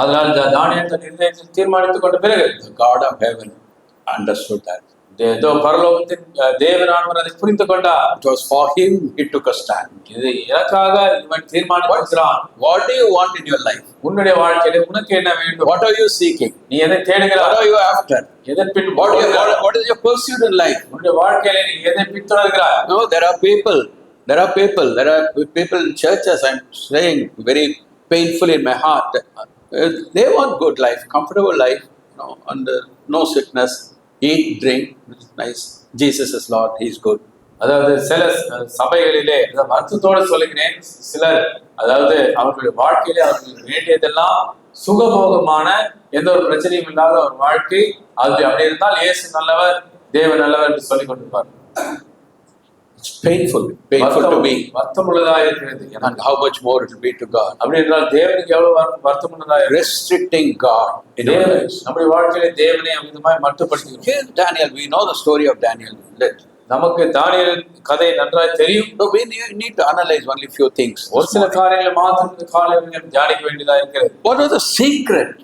அதனால் தானியேல் தன் இதயத்தில் தீர்மானித்துக் கொண்ட பிறகு the God of heaven understood that. ஏதோ பரலோகத்தின் தேவனானவர் அதை புரிந்து கொண்டார். It was for him he took a stand. இது எனக்காக இவன் தீர்மானிக்கிறான். What do you want in your life? உன்னுடைய வாழ்க்கையில உனக்கு என்ன வேண்டும்? What are you seeking? நீ எதை தேடுகிறாய்? What are you after? எதன் பின் what is your pursuit in life? உன்னுடைய வாழ்க்கையில நீ எதை பின்தொடர்கிறாய்? No, there are people in churches, I'm saying very painfully in my heart, they want good life, comfortable life, and no sickness, eat, drink, it's nice. Jesus is Lord, He's good. அதாவது சில சபைகளிலே வருத்தத்தோடு சொல்லுகிறேன், சிலர் அதாவது அவர்களுடைய வாழ்க்கையிலே அவர்களுக்கு வேண்டியதெல்லாம் சுகபோகமான எந்த ஒரு பிரச்சனையும் இல்லாத ஒரு வாழ்க்கை, அது அப்படி இருந்தால் இயேசு நல்லவர், தேவன் நல்லவர் என்று சொல்லிக் கொண்டிருப்பார். It's painful to me. வருத்தமுள்ளதா இருக்கிறது And how much more it will be to God. அப்படி என்றால் தேவனுக்கு எவ்வளவு வருத்தமுள்ளதா இருக்கிறது. Restricting God in our lives. நம்முடைய வாழ்க்கையில தேவனை அமிதமாய் மட்டுப்படுத்துகிறோம். Here Daniel, we know the story of Daniel. நமக்கு தானியேலின் கதை நன்றாய் தெரியும். So we need to analyze only few things. ஒரு சில காரியங்களை மாத்திரம் காலையில் தியானிக்க வேண்டியதா இருக்கிறது. What was the secret?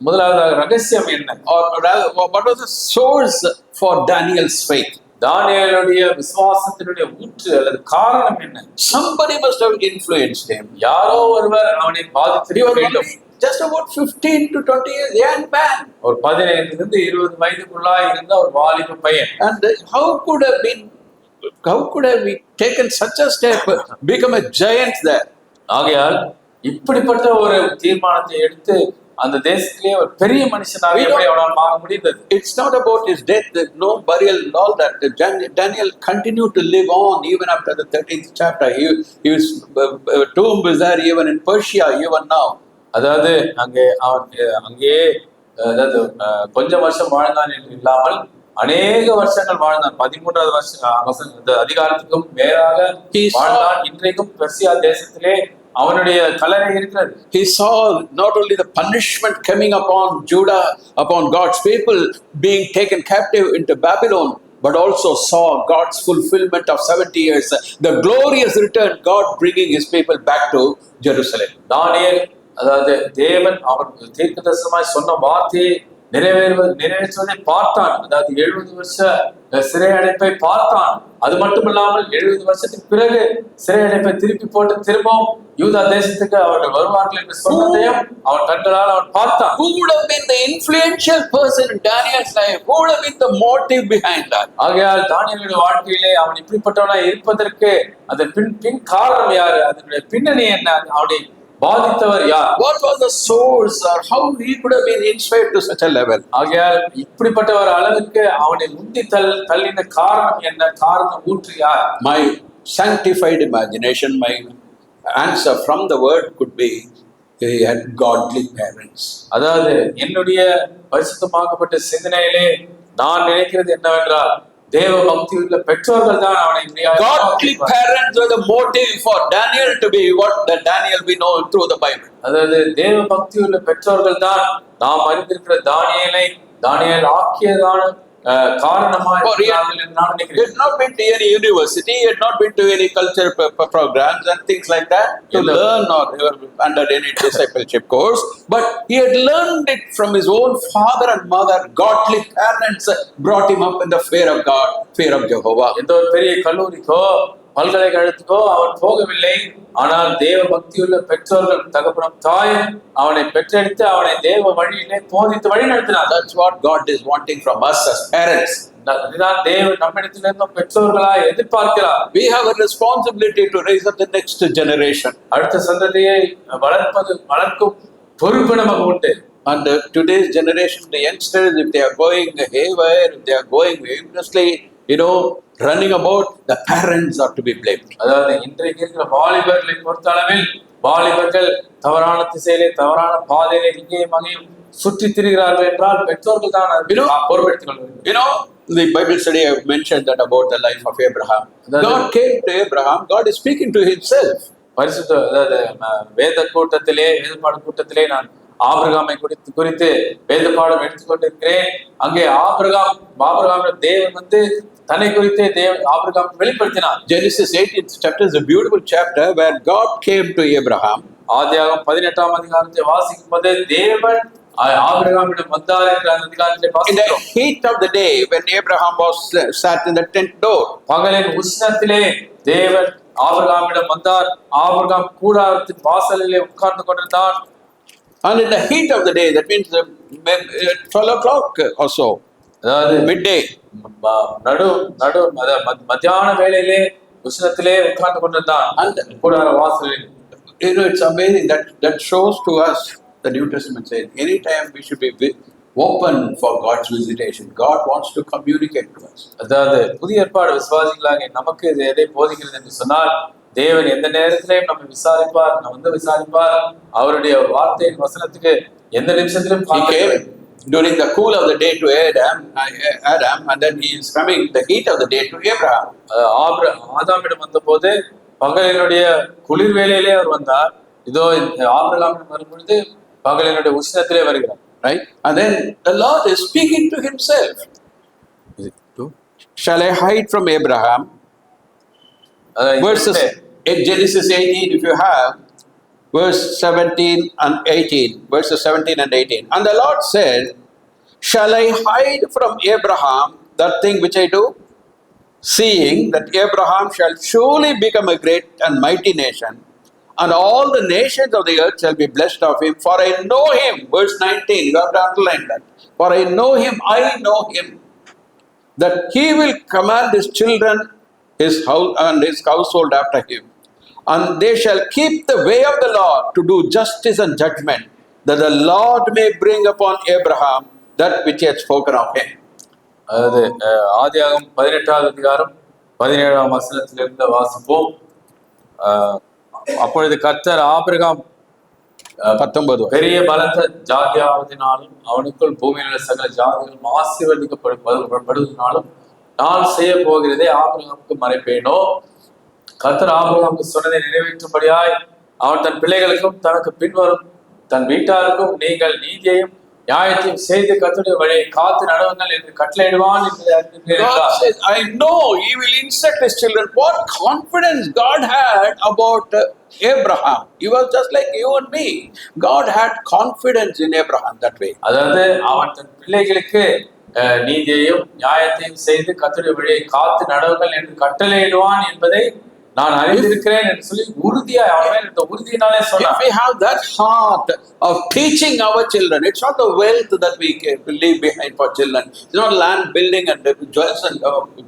முதலாவது ரகசியம் என்ன? Or rather, what was the source for Daniel's faith? தானியேலுடைய விசுவாசத்தினுடைய ஊற்று அல்லது காரணம் என்ன? Somebody must have influenced him. யாரோ ஒருவர் அவனை பாதித்திருக்க வேண்டும். Just about 15 to 20 years, young man. ஒரு 15 இருந்து 20 வயதுக்குள்ளாய் இருந்த ஒரு வாலிப பையன். And how could have we taken such a step, become a giant there? ஆகையால் இப்படிப்பட்ட ஒரு தீர்மானத்தை எடுத்து அந்த தேசத்திலே ஒரு பெரிய மனுஷனாக எப்படி அவனால் மாற முடிந்தது? It's not about his death, no burial and all that. Daniel continued to live on even after the 13th chapter. His tomb is there even in Persia, even now. அதாவது அங்கே அதாவது கொஞ்சம் வருஷம் வாழ்ந்தான் என்று இல்லாமல் அநேக வருஷங்கள் வாழ்ந்தான். 13வது வருஷம் அதிகாரத்துக்கும் மேலாக வாழ்ந்தான். இன்றைக்கும் பெர்சியா தேசத்திலே அவனுடைய கல்லறை இருக்கிறது. He saw not only the punishment coming upon Judah, upon God's people being taken captive into Babylon, but also saw God's fulfillment of 70 years, the glorious return, God bringing his people back to Jerusalem. தானியேல் அதாவது தேவன் அவர் தீர்க்கதரிசனமாய் சொன்ன வார்த்தையை நிறைவேற்றுவதை பார்த்தான். அதாவது 70 வருஷ சிறை அடைப்பை பார்த்தான். அது மட்டுமில்லாமல் 70 வருஷத்துக்கு பிறகு சிறை அடைப்பை திருப்பி போட்டு திரும்பவும் யூதா தேசத்துக்கு அவர்கள் வருவார்கள் என்று சொன்னதையும் அவன் கண்களால் அவன் பார்த்தான். Who would have been the influential person in Daniel's life? Who would have been the motive behind that? ஆகையால் தானியேலுடைய வாழ்க்கையிலே அவன் இப்படிப்பட்டவனாய் இருப்பதற்கு அந்த பின் காரணம் யாரு? அதனுடைய பின்னணி என்ன? அவனை பாதித்தவர் யார்? What was the source, or how he could have been inspired to such a level? ஆகையால் இப்படிப்பட்ட ஒரு அளவுக்கு அவனை உந்தி தள்ளின காரணம் என்ன? காரணம் ஊற்று யார்? My sanctified imagination, my answer from the word could be, he had godly parents. அதாவது என்னுடைய பரிசுத்தமாக்கப்பட்ட சிந்தனையிலே நான் நினைக்கிறது என்னவென்றால் தேவ பக்தி உள்ள பெற்றோர்கள் தான் அவனை Godly parents were the motive for Daniel to be what the Daniel we know through the Bible. அதாவது தேவ பக்தி உள்ள பெற்றோர்கள் தான் நாம் அறிந்திருக்கிற தானியேல் ஆக்கியதான காரணமாய் நான் நினைக்கிறேன். He had not been to any university, he had not been to any culture programs and things like that to learn or under any discipleship course, but he had learned it from his own father and mother. Godly parents brought him up in the fear of God, fear of Jehovah. எந்த ஒரு பெரிய கல்லூரிக்கோ பல்கலைக்கழகத்துக்கோ அவன் போகவில்லை. ஆனால் தேவ பக்தியுள்ள பெற்றோர்கள் தகப்பனும் தாயும் அவனை பெற்றெடுத்து அவனை தேவ வழியிலே போதித்து வழி நடத்தினார். That's what God is wanting from us as parents. அதுதான் தேவன் நம்மிடத்திலிருந்து பெற்றோர்களாய் எதிர்பார்க்கிறார். We have a responsibility to raise up the next generation. அடுத்த சந்ததியை வளர்க்கும் பொறுப்பு நமக்கு உண்டு. And today's generation, the youngsters, if they are going haywire, if they are going aimlessly, running about, the parents are to be blamed. அதாவது இன்றைக்கு இருக்கிற வாலிபர்களை பொறுத்தளவில் வாலிபர்கள் தவறான திசையிலே தவறான பாதையிலே இங்கேயும் அங்கேயும் சுற்றி திரிகிறார்கள் என்றால் பெற்றோர்கள் தான் பொறுப்பெடுத்துக் கொள்வார்கள். The Bible study I mentioned that about the life of Abraham. God came to Abraham. God is speaking to himself. பரிசுத்த அதாவது வேத பாட கூட்டத்திலே நான் ஆபிரகாமை குறித்து வேத பாடம் எடுத்துக்கொண்டிருக்கிறேன். அங்கே ஆபிரகாம் தேவன் தன்னை குறித்தே ஆபிரகாம் வெளிப்படுத்தினார். Genesis 18th chapter is a beautiful chapter where God came to Abraham. ஆதியாகமம் 18ஆம் அதிகாரத்தை வாசிக்கும் போது தேவன் ஆபிரகாமிடம் வந்தார் என்ற அந்த அதிகாரத்தை வாசிக்கிறோம். In the heat of the day when Abraham was sat in the tent door, பகலின் உஷ்ணத்திலே தேவன் ஆபிரகாமிடம் வந்தார். ஆபிரகாம் கூடாரத்தின் வாசலிலே உட்கார்ந்து கொண்டிருந்தார். And in the heat of the day, that means 12 o'clock or so, அதாவது midday, மத்தியான வேளையிலே உஷ்ணத்திலே உட்கார்ந்து கொண்டிருந்தான் அந்த கூடார வாசலில். it's amazing that shows to us, the New Testament says, anytime we should be open for God's visitation. God wants to communicate to us. அதாவது புதிய ஏற்பாடு விசுவாசிகளாக நமக்கு இது எதை போதிக்கிறது என்று சொன்னால், தேவன் எந்த நேரத்திலையும் நம்ம விசாரிப்பார். அவருடைய வார்த்தையின் வசனத்துக்கு எந்த நிமிஷத்திலும் during the cool of the day to Adam, and then he is coming the heat of the day to Abraham. ஆதாமிடம் வந்தபோது பகலினுடைய குளிர் வேளையிலே அவர் வந்தார். இதோ இந்த ஆபிரகாமிடம் வரும்பொழுது பகலினுடைய உஷ்ணத்திலே வருகிறார். Right? And then the Lord is speaking to himself. Is it true? Shall I hide from Abraham? Verses in Genesis 18, if you have, verse 17 and 18, verses 17 and 18. And the Lord said, shall I hide from Abraham that thing which I do? Seeing that Abraham shall surely become a great and mighty nation, and all the nations of the earth shall be blessed of him. For I know him. Verse 19, you have to underline that. For I know him, that he will command his children, his house and his household after him. And they shall keep the way of the Lord to do justice and judgment, that the Lord may bring upon Abraham that which he had spoken of him. அதாவது ஆதியாகமம் 18வது அதிகாரம் 17ஆம் வசனத்திலிருந்து வாசிப்போம். அப்பொழுது கர்த்தர் Abraham 19 பெரிய பலத்த ஜாதியாவதினாலும் அவனுக்குள் பூமியில் உள்ள சகல ஜாதிகளும் ஆசீர்வதிக்கப்படுவதனாலும் நான் செய்ய போகிறதே ஆபிரகாமுக்கு மறைப்பேனோ? கர்த்தர் ஆபிரகாமுக்கு சொன்னதை நிறைவேற்றும்படியாய் அவன் தன் பிள்ளைகளுக்கும் தனக்கு பின்வரும் தன் வீட்டாருக்கும் நீங்கள் நீதியையும் நியாயத்தையும் செய்து கர்த்தருடைய வழியை காத்து நடவுங்கள் என்று கட்டளையிடுவான் என்று அறிந்திருக்கிறீர்களா? God says, I know he will instruct his children. What confidence God had about Abraham. He was just like you and me. God had confidence in Abraham that way. அதாவது அவன் தன் பிள்ளைகளுக்கு நீதியையும் நியாயத்தையும் செய்து கர்த்தருடைய வழியை காத்து நடவுங்கள் என்று கட்டளையிடுவான் என்பதை நான் அறிந்திருக்கிறேன் என்று சொல்லி உறுதியாய் அவன் மேல் இந்த உறுதியினாலே சொன்னான். If we have that heart of teaching our children, it's not the wealth that we leave behind for children. It's not land building and jewels and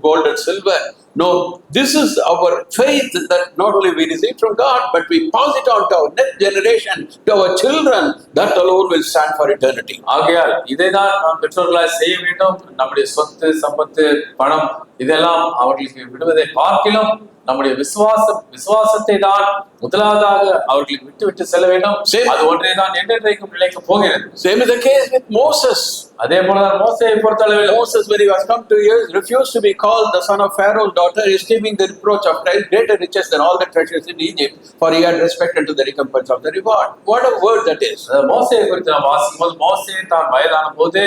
gold and silver. No, this is our faith that not only we receive from God, but we pass it on to our next generation, to our children. That alone will stand for eternity. ஆகையால் இதைதான் நாம் பெற்றோர்களாய் செய்ய வேண்டும். நம்முடைய சொத்து சம்பத்து பணம் இதெல்லாம் அவர்களுக்கு விடுவதை பார்க்கிலும் நம்முடைய விசுவாசத்தை தான் முதலாவதாக அவர்களுக்கு விட்டு செல்ல வேண்டும். அது ஒன்றே தான் என்றென்றைக்கும் நிலைக்க போகிறது. Same is the case with Moses. அதே போலதான் மோசேயை பொறுத்தளவில் Moses, when he was come to years, refused to be called the son of Pharaoh's daughter, esteeming the reproach of Christ greater riches than all the treasures in Egypt, for he had respect unto the recompense of the reward. What a word that is. மோசேயை குறித்து நாம் வாசிக்கும்போது மோசே தான் வயதான போது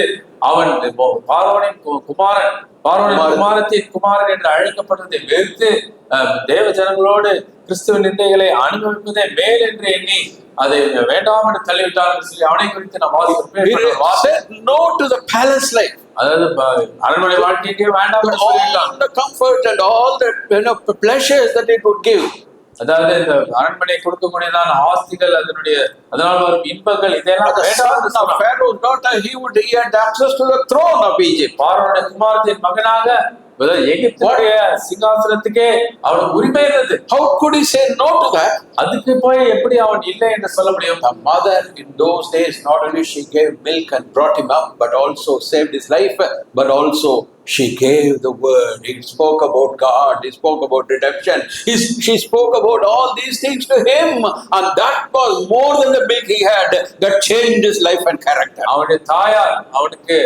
அவன் பார்வோனின் குமாரத்தின் குமாரன் என்று அழைக்கப்பட்டதை வெறுத்து தேவ ஜனங்களோடு கிறிஸ்துவின் நிந்தைகளை அனுபவிப்பதே மேல் என்று எண்ணி அதை வேண்டாம் என்று தள்ளிவிட்டார் சொல்லி அவனை குறித்து நாம் வாசிக்கிறோம். No to the palace life. அதாவது அரண்மனை வாழ்க்கைக்கே வேண்டாம் என்று சொல்லிட்டான். All the comfort and all the pleasures that it would give. அதாவது இந்த அரண்மனை கொடுக்கக்கூடியதான ஆஸ்திகள் அதனால் வரும் இன்பங்கள் இதெல்லாம் வேண்டாம். Pharaoh's daughter, he had access to the throne of Egypt. பார்வோனுடைய குமாரத்தின் மகனாக எகிப்துடைய சிங்காசனத்துக்கே அவனுக்கு உரிமை இருந்தது. How could he say no to that? அதுக்கு போய் எப்படி அவன் இல்லை என்று சொல்ல முடியும்? The mother in those days, not only she gave milk and brought him up, but also saved his life, but also she gave the word. He spoke about God, he spoke about redemption, she spoke about all these things to him, and that was more than the milk he had that changed his life and character. அவனுடைய தாயார் அவனுக்கு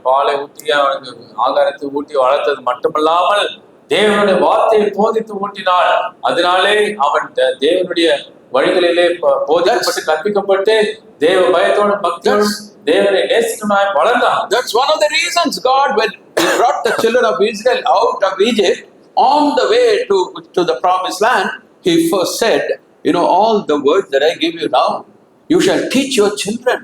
பாலை ஊட்டி அவனுக்கு ஆகாரத்தை ஊட்டி வளர்த்தது மட்டுமல்லாமல் தேவனுடைய வார்த்தையை போதித்து ஊட்டினாள். அதனாலே அவன் தேவனுடைய வழிகளிலே போதிக்கப்பட்டு கற்பிக்கப்பட்டு தேவ பயத்தோடு பக்தியோடு தேவனை நேசிக்கனாய் வளர்ந்தான். That's one of the reasons God, when he brought the children of Israel out of Egypt on the way to the promised land, he first said, all the words that I give you now, you shall teach your children.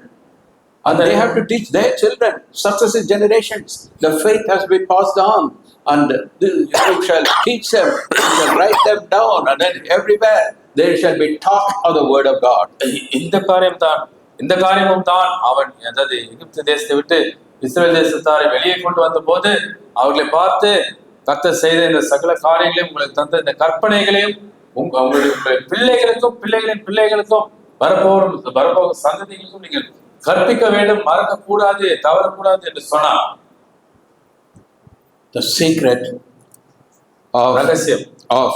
And they have to teach their children, successive generations. The faith has been passed on. And you shall teach them, you shall write them down, and then everywhere they shall be taught of the word of God. இந்த காரியமும் தான் அவன் அதாவது எகிப்து தேசத்தை விட்டு இஸ்ரவேல் தேசத்தாரை வெளியே கொண்டு வந்த போது அவர்களை பார்த்து கர்த்தர் செய்த இந்த சகல காரியங்களையும் உங்களுக்கு தந்த இந்த கற்பனைகளையும் உங்களுடைய பிள்ளைகளுக்கும் பிள்ளைகளின் பிள்ளைகளுக்கும் வரப்போகும் சந்ததிகளுக்கும் நீங்கள் கற்பிக்க வேண்டும், மறக்க கூடாது, தவறக்கூடாது என்று சொன்னார். The secret of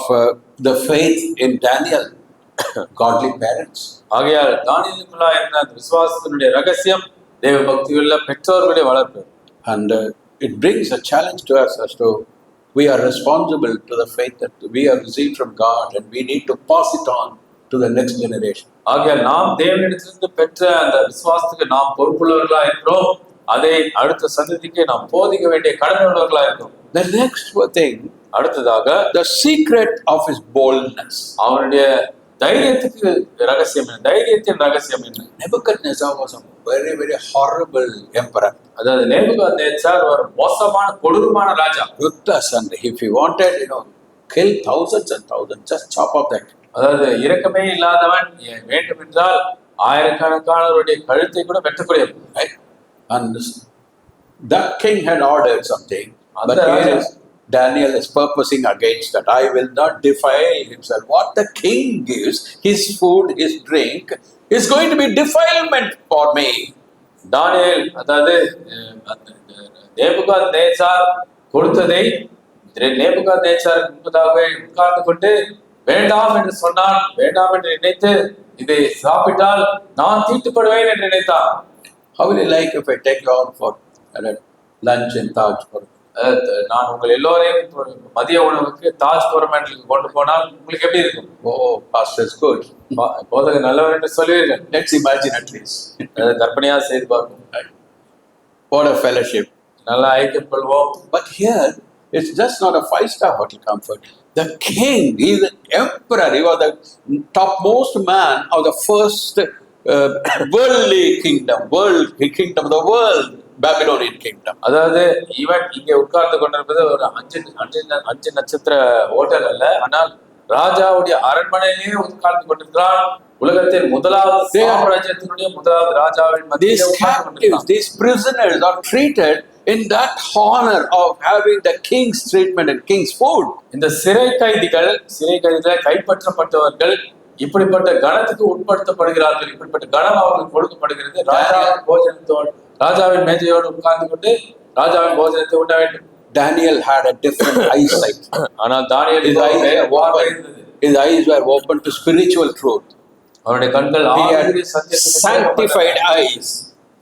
the faith in Daniel, godly parents. ஆகையால் தானியேலுக்குள்ளாய் இருந்த அந்த விசுவாசத்தினுடைய ரகசியம் தேவ பக்தியுள்ள பெற்றோர்களுடைய வளர்ப்பு. And it brings a challenge to us as to we are responsible to the faith that we have received from God and we need to pass it on to the next generation. ஆகையால் நாம் தேவனிடத்திலிருந்து பெற்ற அந்த விசுவாசத்துக்கு நாம் பொறுப்புள்ளவர்களா இருக்கிறோம். அதை அடுத்த சந்ததிக்கு நாம் போதிக்க வேண்டிய கடமை உள்ளவர்களா இருக்கிறோம். The next thing, அடுத்ததாக the secret of his boldness. அவனுடைய தைரியத்துக்கு ரகசியம் என்ன? தைரியத்தின் ரகசியம் என்ன? Nebuchadnezzar was a very, very horrible emperor. அதாவது நேபுகாத்நேச்சார் ஒரு மோசமான கொடூரமான ராஜா. Ruthless, and if he wanted, kill thousands and thousands, just chop off that. அதாவது இரக்கமே இல்லாதவன் வேண்டும் என்றால் ஆயிரக்கணக்கானவருடைய கழுத்தை கூட வெட்டக்கூடியவன். Right? And that king had ordered something, but here is Daniel is purposing against that. I will not defile himself. What the king gives, his food, his drink, is going to be defilement for me. தானியேல் அதாவது Nebuchadnezzar கொடுத்ததை நேபுகாத்நேச்சாருக்கு முன்பதாக உட்கார்ந்து கொண்டு வேண்டாம் என்று சொன்னான். வேண்டாம் என்று நினைத்து இதை சாப்பிட்டால் நான் தீட்டுப்படுவேன் என்று நினைத்தான். How will you like if I take you out for lunch in Taj? நான் உங்கள் எல்லோரையும் மதிய உணவுக்கு தாஜ் கோரமேண்டலுக்கு கொண்டு போனால் உங்களுக்கு எப்படி இருக்கும்? Oh, pastor is good. போதகர் நல்லவர் என்று சொல்லுவீர்கள். Let's imagine at least. கற்பனையா செய்து பார்ப்போம். What a fellowship. நல்லா ஐக்கியம் கொள்வோம். But here, it's just not a 5-star hotel comfort. The king, he is the emperor. He was the topmost man of the first worldly kingdom, kingdom of the world, Babylonian kingdom. அதாவது இவன் இங்கே உட்கார்ந்து கொண்டிருப்பது ஒரு அஞ்சு நட்சத்திர hotel அல்ல, ஆனால் ராஜாவுடைய அரண்மனையிலேயே உட்கார்ந்து கொண்டிருக்கிறான். உலகத்தின் முதலாவது சாம்ராஜ்யத்தினுடைய முதலாவது ராஜாவின் மத்தியிலே these prisoners are treated in that honor of having the king's treatment and king's food. இந்த சிறை கைதிகள் கைப்பற்றப்பட்டவர்கள் இப்படிப்பட்ட கணத்துக்கு உட்படுத்தப்படுகிறார்கள். இப்படிப்பட்ட கணம் அவர்களுக்கு கொடுக்கப்படுகிறது. ராஜாவின் போஜனத்தோடு ராஜாவின் மேஜையோடு உட்கார்ந்து கொண்டு ராஜாவின் போஜனத்தை உண்ண வேண்டும். Daniel had a different eyesight. ஆனால் தானியேல் his eyes were open to spiritual truth. அவருடைய கண்கள் sanctified eyes.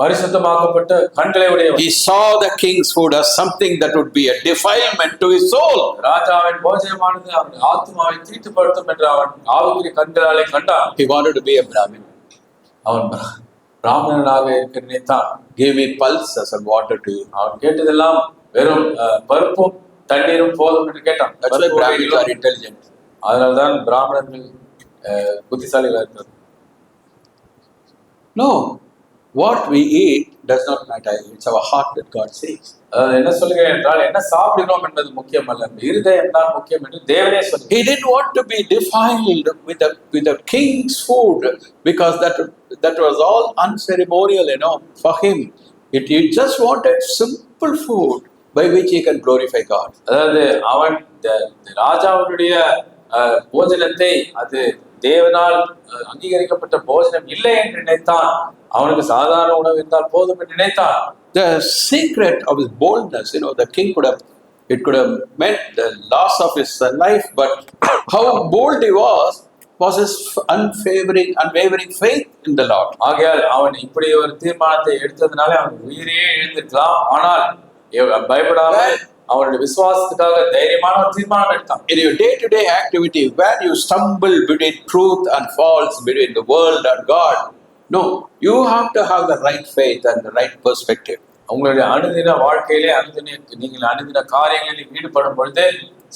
பரிசுத்தமாக்கப்பட்ட கண்களை உடையவர். He saw the king's food as something that would be a defilement to his soul. ராஜாவின் போஜனமானது அவன் ஆத்மாவை தீட்டுப்படுத்தும் என்று அவன் ஆவிக்குரிய கண்களாலே கண்டான். He wanted to be a Brahmin. அவன் பிராமணனாக இருக்க நினைத்தான். Give me pulses and water to you. அவன் கேட்டதெல்லாம் வெறும் பருப்பும் தண்ணீரும் போதும் என்று கேட்டான். That's why Brahmins are intelligent. அதனால்தான் பிராமணர்கள் புத்திசாலிகளாக இருக்கிறார். No, what we eat does not matter. It's our heart that God says. என்ன சொல்லுகிறேன் என்றால் என்ன சாப்பிடுகிறோம் என்பது முக்கியம் அல்ல, இருதயம் தான் முக்கியம் என்று தேவனே சொல்லுகிறார். He didn't want to be defiled with the king's food because that was all unceremonial, for him. He just wanted simple food by which he can glorify God. அதாவது அவன் ராஜாவுடைய போஜனத்தை அது தேவனால் அங்கீகரிக்கப்பட்ட போஜனம் இல்லை என்று நினைத்தான். அவனுக்கு சாதாரண உணவு இருந்தால் போதும் என்று நினைத்தான். The secret of his boldness, the king could have meant the loss of his life, but how bold he was his unwavering faith in the Lord. ஆகையால் அவன் இப்படி ஒரு தீர்மானத்தை எடுத்ததுனால அவன் உயிரையே இழந்திருக்கலாம். ஆனால் பயப்படாமல் அவனுடைய விசுவாசத்துக்காக தைரியமான ஒரு தீர்மானம் எடுத்தான். In your day-to-day activity, where you stumble between truth and false, between the world and God, no, you have to have the right faith and the right perspective. உங்களுடைய அனுதின வாழ்க்கையிலே நீங்கள் அனுதின காரியங்களில் ஈடுபடும் பொழுது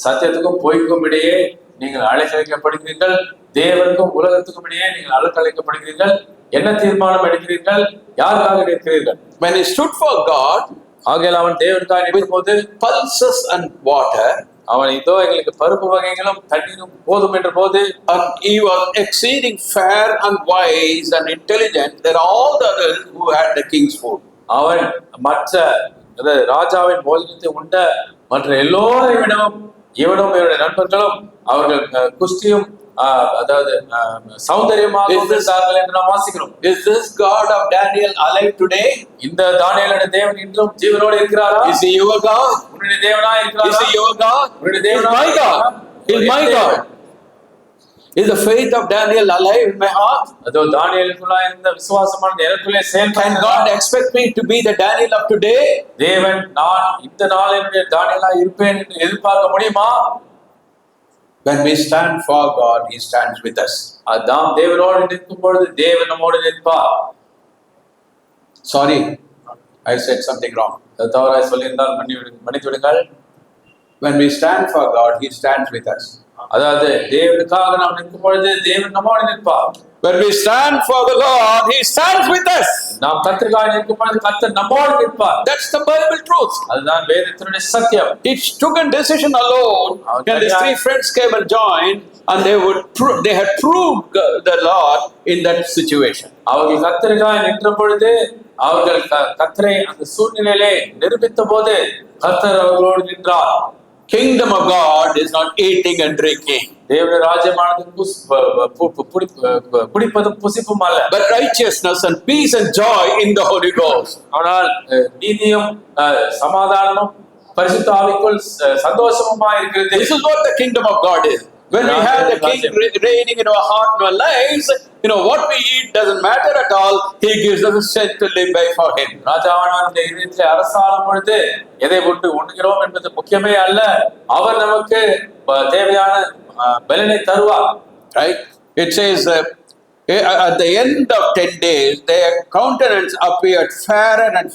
சத்தியத்துக்கும் பொய்க்கும் இடையே நீங்கள் அழைக்கப்படுகிறீர்கள். தேவனுக்கும் உலகத்துக்கும் இடையே நீங்கள் அழைக்கப்படுகிறீர்கள். என்ன தீர்மானம் எடுக்கிறீர்கள்? யாருக்காக இருக்கிறீர்கள்? When he stood for God, ஆகையால் அவன் தேவனுக்காக நிற்கும்போது pulses and water, அவன் இதோ எங்களுக்கு பருப்பு வகைகளும் தண்ணீரும் போதும் என்ற போது, and he was exceeding fair and wise and intelligent than all the others who had the king's food. அவன் மற்ற ராஜாவின் போஜனத்தை உண்ட மற்ற எல்லோரை விடவும் இவனும் இவருடைய நண்பர்களும் அவர்கள் குஸ்தியும் அதாவது சௌந்தரியமாக இருந்தார்கள் என்று நாம் வாசிக்கிறோம். Is this God of Daniel alive today? இந்த தானியேலுடைய தேவன் இன்றும் ஜீவனோடு இருக்கிறாரா? Is he your God? உன்னுடைய தேவனா இருக்கிறாரா? Is he your God? உன்னுடைய தேவனா? Is my God? Is my God? Is the faith of Daniel alive in my heart? அதோ தானியேலுக்குள்ள இருந்த விசுவாசமான எனக்குள்ளே Can செயல்படுகிறதா? God expect me to be the Daniel of today? தேவன் நான் இந்த நாளினுடைய தானியேலா இருப்பேன் என்று எதிர்பார்க்க முடியுமா? When we stand for God, He stands with us. அதாம் தேவனோடு நிற்கும் பொழுது தேவன் நம்மோடு நிற்பார். Sorry, I said something wrong. தவறாய் சொல்லியிருந்தால் மன்னித்து விடுங்கள். When we stand for God, He stands with us. அதாவது தேவனுக்காக நாம் நிற்கும் பொழுது தேவன் நம்மோடு நிற்பார். When we stand for the Lord, He stands with us. நாம் கர்த்தருக்காக நிற்கும் பொழுது கர்த்தர் நம்மோடு நிற்பார். That's the Bible truth. அதுதான் வேதத்தினுடைய சத்தியம். He took a decision alone, and his three friends came and joined, and they had proved the Lord in that situation. அவர்கள் கர்த்தருக்காக நின்ற பொழுது அவர்கள் கர்த்தரை அந்த சூழ்நிலையிலே நிரூபித்த போது கர்த்தர் அவர்களோடு நின்றார். Kingdom of God is not eating and drinking, தேவனுடைய ராஜ்யமானது குடிப்பதும் புசிப்பும் அல்ல, but righteousness and peace and joy in the Holy Ghost. ஆனால் நீதியும் சமாதானமும் பரிசுத்த ஆவிக்குள் சந்தோஷமுமா இருக்கிறது. This is what the kingdom of God is. When we have the King reigning in our heart and our lives, what we eat doesn't matter at all. He gives us the strength to live by for Him. ராஜாவானவருடைய இதயத்திலே அரசாளும் பொழுது எதை விட்டு உண்கிறோம் என்பது முக்கியமே அல்ல, அவர் நமக்கு தேவையான பலனை தருவார். Right? It says at the end of 10 days, their countenance appeared fairer and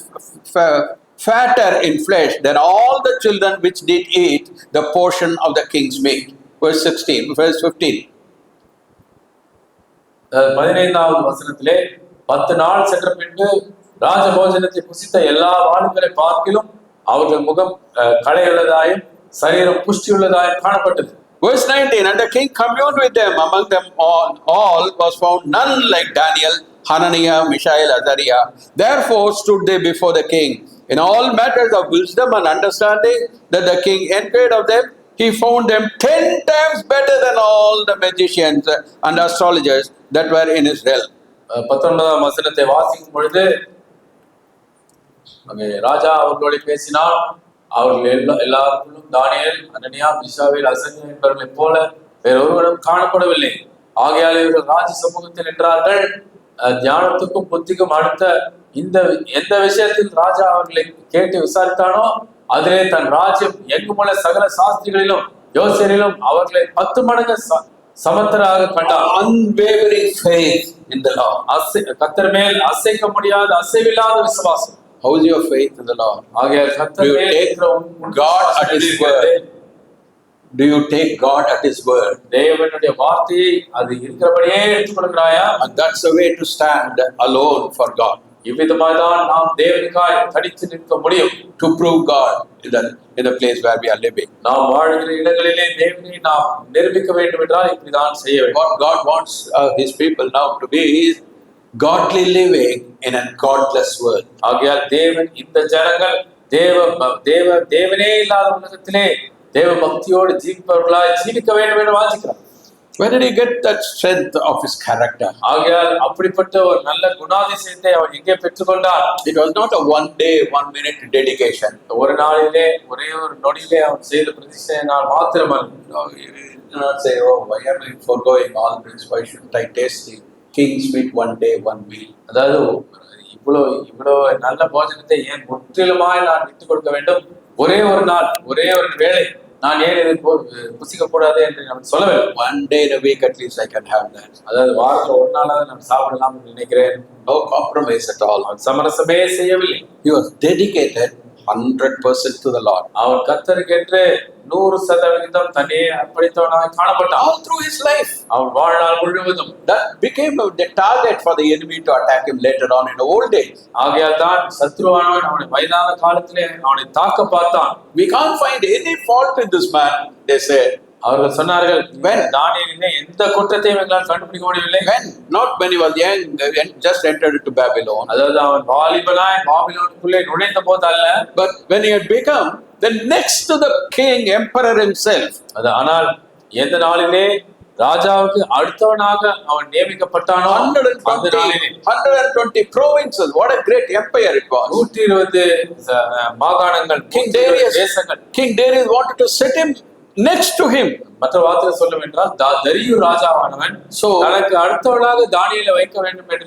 fatter in flesh than all the children which did eat the portion of the king's meat. Verse 15. 15வது வசனத்திலே 10 நாள் சென்ற பின்பு ராஜபோஜனத்தை புசித்த எல்லா வாலிபரை பார்க்கிலும் அவர்கள் முகம் களையுள்ளதாயும் சரீரம் புஷ்டியுள்ளதாயும் காணப்பட்டது. Verse 19, and the king communed with them. Among them all was found none like Daniel, Hananiah, Mishael, Azariah. Therefore stood they before the king. In all matters of wisdom and understanding that the king inquired of them, he found them 10 times better than all the magicians and astrologers that were in Israel. 19ஆம் வசனத்தை வாசிக்கும் பொழுது ராஜா அவர்களோடு பேசினார். அவர்கள் எல்லாருக்கும் தானியேல், அனனியா, மிஷாவேல், அசனியா என்பவர்களைப் போல வேறொருவரும் காணப்படவில்லை. ஆகையால் இவர்கள் ராஜ சமூகத்தில் நின்றார்கள். தியானத்துக்கும் புத்திக்கும் அடுத்த எந்த விஷயத்தில் ராஜா அவர்களை கேட்டு விசாரித்தானோ அதிலே தன் ராஜ்யம் எங்குமுள்ள சகல சாஸ்திரிகளிலும் யோசனையிலும் அவர்களை 10 மடங்கு சமத்தராக கண்டார். Unwavering faith in the Lord. கர்த்தர் மேல் அசைக்க முடியாத அசைவில்லாத விசுவாசம். How is your faith in the Lord? ஆகையால் கர்த்தர் Do you மேல் take God at His word? Do you take God at His word? தேவனுடைய வார்த்தையை அது இருக்கிறபடியே எடுத்துக்கொள்கிறாயா? And that's the way to stand alone for God. இவ்விதமாய்தான் நாம் தேவனுக்காய் தனித்து நிற்க முடியும். To prove God in the place where we are living. நாம் வாழ்கிற இடங்களிலே தேவனை நாம் நிரூபிக்க வேண்டும் என்றால் இப்படிதான் செய்ய வேண்டும். What God wants His people now to be is godly living in a godless world. ஆகையால் தேவன் இந்த ஜனங்கள் தேவனே இல்லாத உலகத்திலே தேவ பக்தியோடு ஜீவிப்பவர்களாய் ஜீவிக்க வேண்டும் என்று வாஞ்சிக்கிறார். Where did he get that strength of his character? ஆகையால் அப்படிப்பட்ட ஒரு நல்ல குணாதிசயத்தை அவர் எங்கே பெற்றுக்கொண்டார்? It was not a 1 day, 1 minute dedication. ஒரு நாளிலே ஒரே ஒரு நொடியிலே அவர் செய்த பிரதிஷ்டை நாள் மாத்திரமல்ல. You do not say, oh, why am I foregoing all this? Why shouldn't I taste the king's meat 1 day, 1 meal? அதாவது இவ்வளோ நல்ல போஜனத்தை ஏன் முற்றிலுமாய் நான் விட்டுக் கொடுக்க வேண்டும்? ஒரே ஒரு நாள், ஒரே ஒரு வேளை நான் ஏன் இதை புசிக்க கூடாது என்று நான் சொல்லவில்லை. 1 day in a week at least I can have that. அதாவது வாரத்தில் ஒரு நாளாவது நான் சாப்பிடலாம் என்று நினைக்கிறேன். No compromise at all. சமரசமே செய்யவில்லை. He was dedicated 100% to the Lord. அவன் கர்த்தருக்கென்று 100% தன்னையே அர்ப்பணித்தவனாக காணப்பட்டான். All through his life. அவன் வாழ்நாள் முழுவதும். That became the target for the enemy to attack him later on in the old days. ஆகையால் தான் சத்ருவானவன் அவனை வயதான காலத்திலே அவனை தாக்க பார்த்தான். We can't find any fault in this man, they said. அவர்கள் சொன்னார்கள், தானியேலிலே எந்த குற்றத்தையும் எங்களால் கண்டுபிடிக்க முடியவில்லை. Not when he was young, just entered into Babylon. அதாவது அவன் வாலிபனாய் பாபிலோனுக்குள்ளே நுழைந்த போது அல்ல, but when he had become the next to the king, emperor himself. அது ஆனால் எந்த நாளிலே ராஜாவுக்கு அடுத்தவனாக அவன் நியமிக்கப்பட்டானோ 120 provinces. What a great empire it was. 120 மாகாணங்கள், King Darius wanted to set him next to him. மற்ற வார்த்தையில் சொல்லும் என்றால் தரியு ராஜாவானவன் தனக்கு அடுத்தவளாக தானியேலை வைக்க வேண்டும் என்று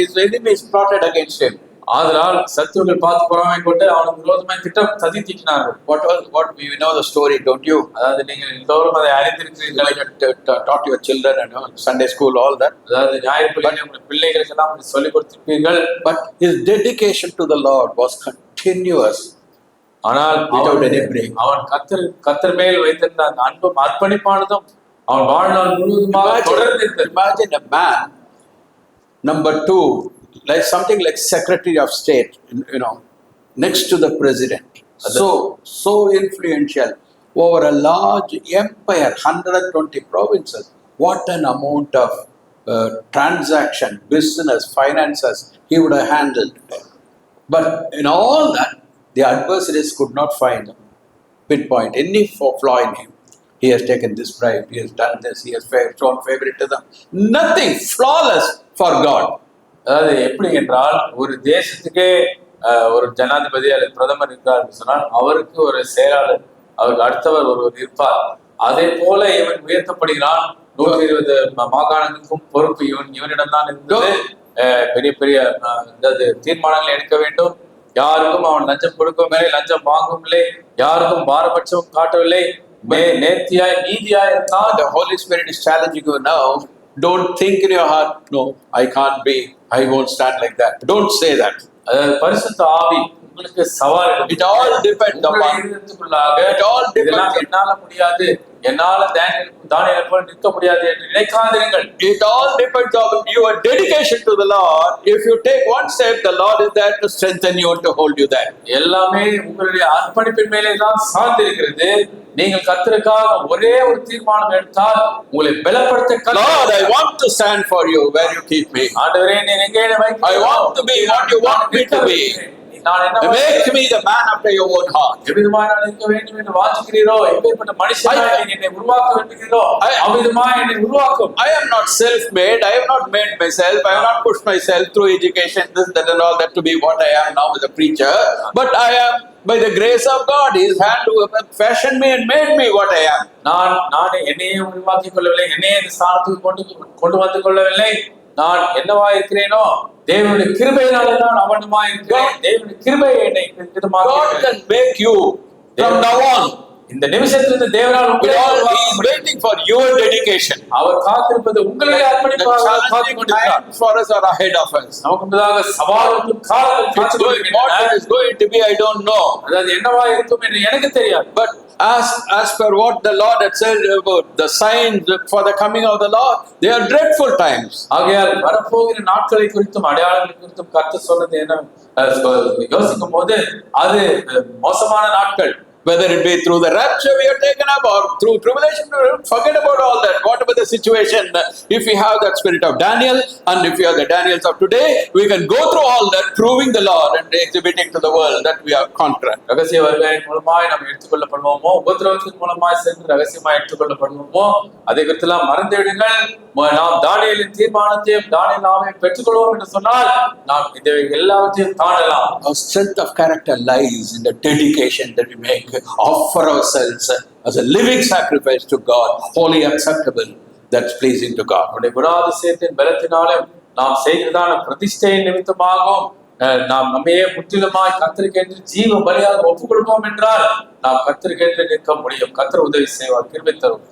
His enemies plotted against him. ஆதலால் சத்துருக்கள் பார்த்து பொறாமை கொண்டு அவனுக்கு விரோதமாய் திட்டம் சதி தீட்டினார்கள். What we know the story, don't you? அதாவது நீங்கள் எல்லோரும் அதை அறிந்திருக்கிறீர்கள். Taught your children and Sunday school, all that. அதாவது ஞாயிற்றுக்கிழமை உங்கள் பிள்ளைகளுக்கு எல்லாம் சொல்லிக் கொடுத்திருப்பீர்கள். But his dedication to the Lord was continuous. ஆனால் without any break. அவன் கர்த்தர் மேல் வைத்திருந்த அந்த அன்பும் அர்ப்பணிப்பானதும் அவன் வாழ்நாள் முழுவதுமாக தொடர்ந்து இருந்தது. Imagine a man, number 2, like something like Secretary of State, next to the president. So influential over a large empire, 120 provinces. What an amount of transaction, business, finances he would have handled. But in all that, the adversaries could not pinpoint any flaw in him. He has taken this bribe, he has done this, he has shown favoritism. Nothing, flawless for God. அதாவது எப்படி என்றால் ஒரு தேசத்துக்கே ஒரு ஜனாதிபதி அல்லது பிரதமர் இருக்கார் சொன்னால் அவருக்கு ஒரு செயலாளர், அவருக்கு அடுத்தவர் ஒருவர் இருப்பார். அதே போல இவன் உயர்த்தப்படுகிறான். 120 மாகாணங்களுக்கும் பொறுப்பு இவனிடம்தான் இருந்தது. பெரிய பெரிய தீர்மானங்களை எடுக்க வேண்டும். யாருக்கும் அவன் லஞ்சம் கொடுக்கவில்லை, லஞ்சம் வாங்கவில்லை, யாருக்கும் பாரபட்சம் காட்டவில்லை, நேர்த்தியாய் நீதியாய் இருந்தான். The Holy Spirit is challenging you now. Don't think in your heart, no, I can't be, I won't stand like that. Don't say that. பரிசுத்த ஆவி உங்களுக்கு சவால். It all depends upon. It all depends. என்னால முடியாது, என்னால தானியேலை போல நிற்க முடியாது என்று நினைக்காதீர்கள். It all depends on your dedication to the Lord. If you take one step, the Lord is there to strengthen you and to hold you there. எல்லாமே உங்களுடைய அர்ப்பணிப்பின் மேலே தான் சார்ந்திருக்கிறது. நீங்கள் கர்த்தருக்காக ஒரே ஒரு தீர்மானம் எடுத்தால் உங்களை பலப்படுத்த Lord, I want to stand for you where you keep me. ஆண்டவரே நீர் எங்கே என்னை வைக்கிறீரோ, I want to be what you want me to be. Make me the man after your own heart. எவ்விதமாய் நான் இருக்க வேண்டும் என்று வாஞ்சிக்கிறீரோ, எப்பேற்பட்ட மனுஷனாய் நீர் என்னை உருவாக்க விரும்புகிறீரோ அவ்விதமாய் என்னை உருவாக்கும். I am not self-made. I have not made myself. I have not pushed myself through education, this, that, and all that to be what I am now as a preacher. But I am by the grace of God. His hand fashioned me and made me what I am. நான் என்னையே உருவாக்கிக் கொள்ளவில்லை, என்னையே இந்த ஸ்தானத்துக்கு கொண்டு வந்து கொள்ளவில்லை. நான் என்னவா இருக்கிறேனோ தேவனுடைய கிருபையினாலே நான் அவனுமா இருக்கிறேன். தேவனுடைய கிருபை என்னை God can make you from now on. இந்த நிமிஷத்திலிருந்து தேவனால் He is waiting for your dedication. அவர் காத்திருப்பது உங்களுடைய அர்ப்பணிப்பாக காத்துக் கொண்டிருக்கிறார். For us are ahead of us. நமக்கு முன்னதாக சவால்களும் காலங்களும் காத்துக் கொண்டிருக்கின்றன. What is going to be, I don't know. அதாவது என்னவா இருக்கும் என்று எனக்கு தெரியாது. But as per what the Lord had said about the signs for the coming of the Lord, they are dreadful times. ஆகையால் வரப்போகிற நாட்களை குறித்தும் அடையாளங்களை குறித்தும் கர்த்தர் சொன்னது என்ன யோசிக்கும் போது அது மோசமான நாட்கள். Whether it be through the rapture we are taken up or through tribulation, forget about all that. Whatever the situation, if we have that spirit of Daniel and if we are the Daniels of today, we can go through all that, proving the Lord and exhibiting to the world that we are conquerors. ரகசிய வருகையின் மூலமாய் நாம் எடுத்துக்கொள்ளப்படுவோமோ, உபத்திரவத்தின் மூலமாய் சேர்ந்து ரகசியமாய் எடுத்துக்கொள்ளப்படுவோமோ, அதை குறித்தெல்லாம் மறந்துவிடுங்கள். நாம் தானியேலின் தீர்மானத்தையும் தானியேல் நாமையும் பெற்றுக்கொள்வோம் என்று சொன்னால் நாம் இதை எல்லாவற்றையும் தாண்டலாம். Our strength of character lies in the dedication that we make. Offer ourselves as a living sacrifice to God, wholly acceptable, that's pleasing to God. நம்முடைய குணாதிசயத்தின் பலத்தினாலும் நாம் செய்கிறதான பிரதிஷ்டையின் நிமித்தமாகவும் நாம் நம்மையே முற்றிலுமாய் கர்த்தருக்கென்று ஜீவ பலியாக ஒப்புக் கொடுப்போம் என்றால் நாம் கர்த்தருக்கென்று நிற்க முடியும். கர்த்தர் உதவி செய்வார், கிருபை தரும்.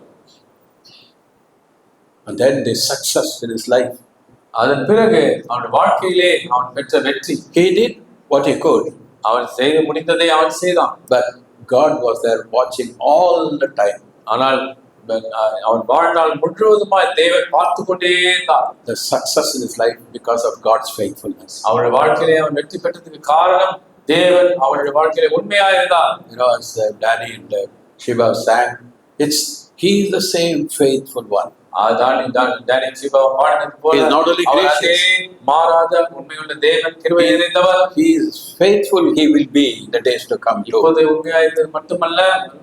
And then the success in his life. அதன் பிறகு அவன் வாழ்க்கையிலே அவன் பெற்ற வெற்றி. He did what he could. அவன் செய்து முடிந்ததை அவன் செய்தான். But God was there watching all the time. ஆனால் அவன் வாழ்நாள் முழுவதுமாய் தேவன் பார்த்து கொண்டே இருந்தார். The success in his life because of God's faithfulness. அவனுடைய வாழ்க்கையிலே அவன் வெற்றி பெற்றதுக்கு காரணம் தேவன் அவனுடைய வாழ்க்கையிலே உண்மையா இருந்தார். As Danny and Shiva sang, he is the same faithful one. தானியேல் ஜீவா பாடினது போல He is not only our gracious. அதே மாறாத உண்மையுள்ள தேவன், கிருபை நிறைந்தவர். He is faithful, he will be in the days to come too. இப்போது உண்மையாயிருந்தது மட்டுமல்ல,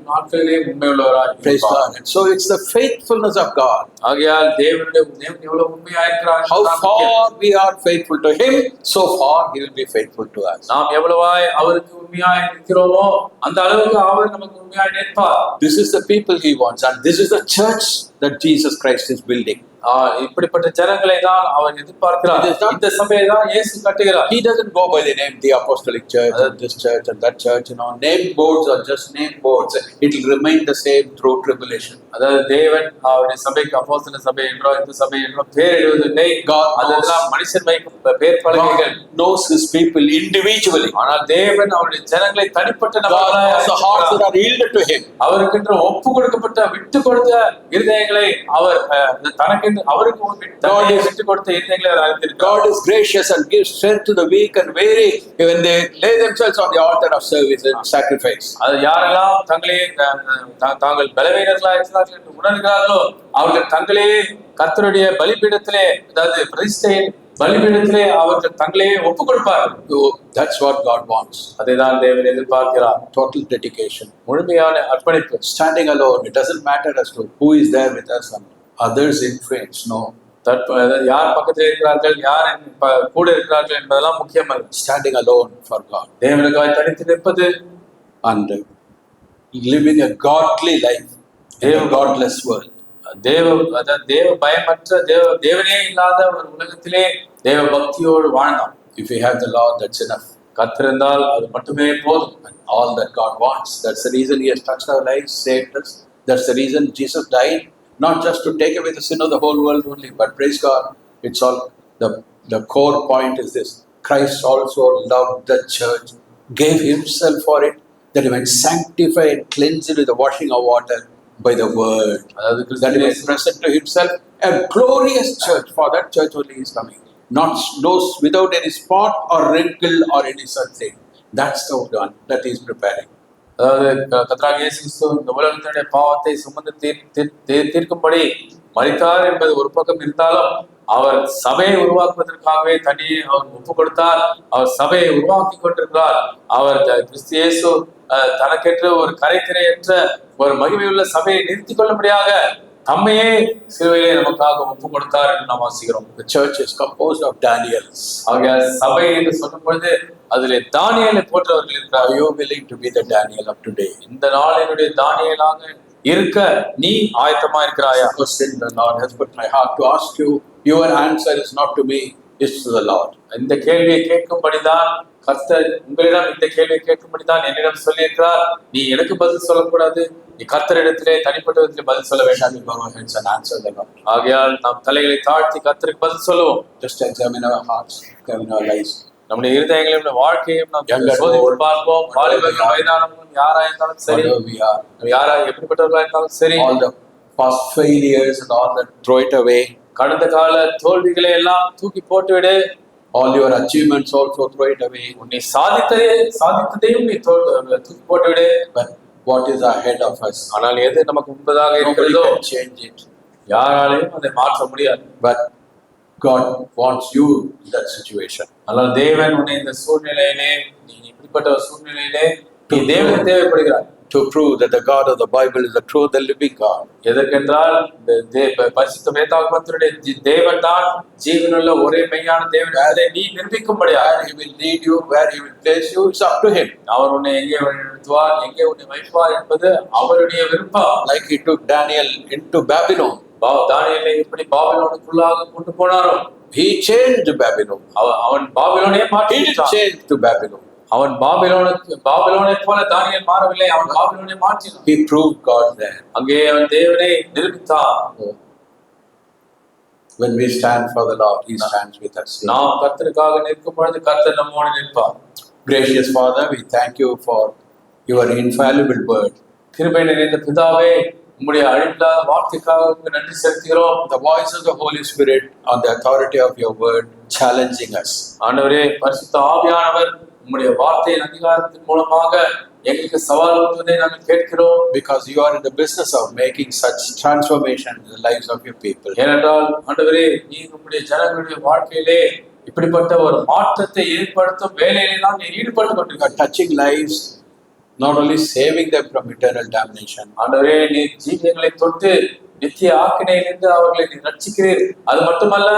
நாட்களிலே உண்மையுள்ளவராய் Praise இருப்பார். God. And so it's the faithfulness of God. ஆகையால் தேவன் எவ்வளவு உண்மையாயிருக்கிறார் How என்பதுதான் முக்கியம். far we are faithful to him, so far he will be faithful to us. நாம் எவ்வளவாய் அவருக்கு உண்மையாய் இருக்கிறோமோ அந்த அளவுக்கு அவர் நமக்கு உண்மையாய் நிற்பார். This is the people he wants, and this is the church that Jesus Christ is building. இப்படிப்பட்ட ஜனங்களை தான் அவர் எதிர்பார்க்கிறார். இந்த சபையை தான் இயேசு கட்டுகிறார். He doesn't go by the name the apostolic church and this church and that church. Name boards are just name boards. It will remain the same through tribulation. அதாவது தேவன் அவருடைய சபைக்கு அப்போஸ்தலர் சபை என்றோ இந்த சபை என்றோ பேரிடுவதில்லை. அதெல்லாம் மனுஷன் வைக்கும் பேர் பலகைகள். Knows his people individually. ஆனால் தேவன் அவருடைய ஜனங்களை தனிப்பட்ட நபர்களாய் the hearts that are yielded to him. அவருக்கென்று ஒப்பு கொடுக்கப்பட்ட விட்டு கொடுத்த இருதயங்களை அவர் தனக்கு விட்டு கொடுத்த இருதயங்களை அவர் அறிந்திருக்கிறார். God is gracious and gives strength to the weak and weary when they lay themselves on the altar of service and sacrifice. அது யாரெல்லாம் தங்களே தாங்கள் பலவீனர்களாக இருக்கிறார்கள் என்று உணர்கிறார்களோ அவர்கள் தங்களே கர்த்தருடைய பலிபீடத்திலே, அதாவது பிரதிஷ்டையின் பலிபீடத்திலே அவர்கள் தங்களே ஒப்பு கொடுப்பார்கள். That's what God wants. அதைதான் தேவன் எதிர்பார்க்கிறார். Total dedication. முழுமையான அர்ப்பணிப்பு. Standing alone. It doesn't matter as to who is there with us and others influence. No. யார் பக்கத்தில் இருக்கிறார்கள், யார் கூட இருக்கிறார்கள் என்பதெல்லாம் முக்கியம் அல்ல. Standing alone for God. தேவனுக்காய் தனித்து நிற்பது and living a godly life in a godless world. தேவ பயமற்ற தேவனே இல்லாத ஒரு உலகத்திலே தேவ பக்தியோடு வாழ்ந்தோம். If we have the Lord, that's enough. கர்த்தரிருந்தால் அது மட்டுமே போதும். And all that God wants. That's the reason he has touched our lives, saved us. That's the reason Jesus died. Not just to take away the sin of the whole world only, but praise God, it's all, the core point is this: Christ also loved the church, gave himself for it, that he might sanctify and cleanse it with the washing of water by the word, that he might present to himself a glorious church. For that church only he is coming, not those without any spot or wrinkle or any such thing. That's the one that he is preparing. அதாவது கர்த்தராகிய இயேசு கிறிஸ்து இந்த உலகத்தினுடைய பாவத்தை சுமந்து தீர்க்கும்படி மரித்தார் என்பது ஒரு பக்கம் இருந்தாலும் அவர் சபையை உருவாக்குவதற்காகவே தனியே அவர் ஒப்பு கொடுத்தார். அவர் சபையை உருவாக்கி கொண்டிருக்கிறார். அவர் கிறிஸ்து இயேசு தனக்கென்று ஒரு கரைதிரையற்ற ஒரு மகிமையுள்ள சபையை நிறுத்திக் கொள்ளும்படியாக தம்மையே சிலுவையிலே நமக்காக ஒப்பு கொடுத்தார் என்று நாம் வாசிக்கிறோம். The church is composed of Daniels. ஆக சபை என்று சொல்லும் பொழுது அதிலே தானியேலை போன்றவர்கள் இருக்கிறார். Are you willing to be the Daniel of today? இந்த நாளினுடைய தானியேலாக இருக்க நீ ஆயத்தமா இருக்கிறாயா? Question the Lord has put my heart to ask you. Your answer is not to me, it's to the Lord. இந்த கேள்வியை கேட்கும்படிதான் கர்த்தர் உங்களிடம் இந்த கேள்வியை கேட்கும்படிதான் என்னிடம் சொல்லியிருக்கிறார். நீ எனக்கு பதில் சொல்லக்கூடாது, நீ கர்த்தரிடத்திலே தனிப்பட்ட விதத்திலே பதில் சொல்ல வேண்டாம். And answer the Lord. ஆகையால் நாம் தலைகளை தாழ்த்தி கர்த்தருக்கு பதில் சொல்லுவோம். Just examine our hearts, examine our lives. நம்முடைய இருதயங்களையும் வாழ்க்கையும் நாம் சோதித்து பார்ப்போம். வாலிபர்கள் வயதானவர்கள் யாரா இருந்தாலும் சரி, யாரா எப்படிப்பட்டவர்களா இருந்தாலும் சரி, all the past failures and all that, throw it away. கடந்த கால தோல்விகளை எல்லாம் தூக்கி போட்டுவிடு. All your achievements also throw it away. நீ சாதித்ததையும் நீ தூக்கி போட்டுவிடு. But what is ahead of us? ஆனால் எது நமக்கு முன்பதாக Nobody இருக்கிறதோ can change it. யாராலையும் அதை மாற்ற முடியாது. But God wants you in that situation. ஆனால் தேவன் உன்னை இந்த சூழ்நிலையிலே, நீ இப்படிப்பட்ட ஒரு சூழ்நிலையிலே நீ தேவனை தேவைப்படுகிறார். To prove that the God of the Bible is the true, the living God. எதற்கென்றால் பரிசுத்த வேதாகமத்தினுடைய தேவன் தான் ஜீவனுள்ள ஒரே மெய்யான தேவன். அதை நீ நிரூபிக்கும்படியாக Where he will lead you, where he will place you, it's up to him. அவர் உன்னை எங்கே வழிநடத்துவார், எங்கே உன்னை வைப்பார் என்பது அவருடைய விருப்பம். Like he took Daniel into Babylon. தானியேலை எப்படி பாபிலோனுக்குள்ளாக கொண்டு போனாரோ, He changed Babylon. அவன் பாபிலோனே He மாற்றி didn't change to Babylon. அவன் பாபிலோனை போல தானியேல் மாறவில்லை, அவன் பாபிலோனை மாற்றினான். He proved God there. அங்கே அவன் தேவனை நிரூபித்தான். When we stand for the Lord, he stands with us. நாம் கர்த்தருக்காக நிற்கும் பொழுது கர்த்தர் நம்மோடு நிற்பார். Gracious Father, we thank you for your infallible word. கிருபை நிறைந்த பிதாவே, உம்முடைய அழிவில்லாத வார்த்தைக்காக உங்களுக்கு நன்றி செலுத்துகிறோம். The voice of the Holy Spirit on the authority of your word challenging us. ஆண்டவரே, பரிசுத்த ஆவியானவர் உம்முடைய வார்த்தையின் அதிகாரத்தின் மூலமாக எங்களுக்கு சவால் கொடுத்ததை நாங்கள் கேட்கிறோம். because you are in the business of making such transformation in the lives of your people. ஏனென்றால் ஆண்டவரே, நீர் உம்முடைய ஜனங்களுடைய வாழ்க்கையிலே இப்படிப்பட்ட ஒரு மாற்றத்தை ஏற்படுத்தும் வேலையிலே தான் நீர் ஈடுபட்டு You are கொண்டிருக்கிறார். touching lives, not only saving them from eternal damnation, ஆண்டவரே, நீர் ஜீவியங்களை தொட்டு நித்திய ஆக்கினையிலிருந்து அவர்களை நீர் ரட்சிக்கிறீர். அது மட்டுமல்ல,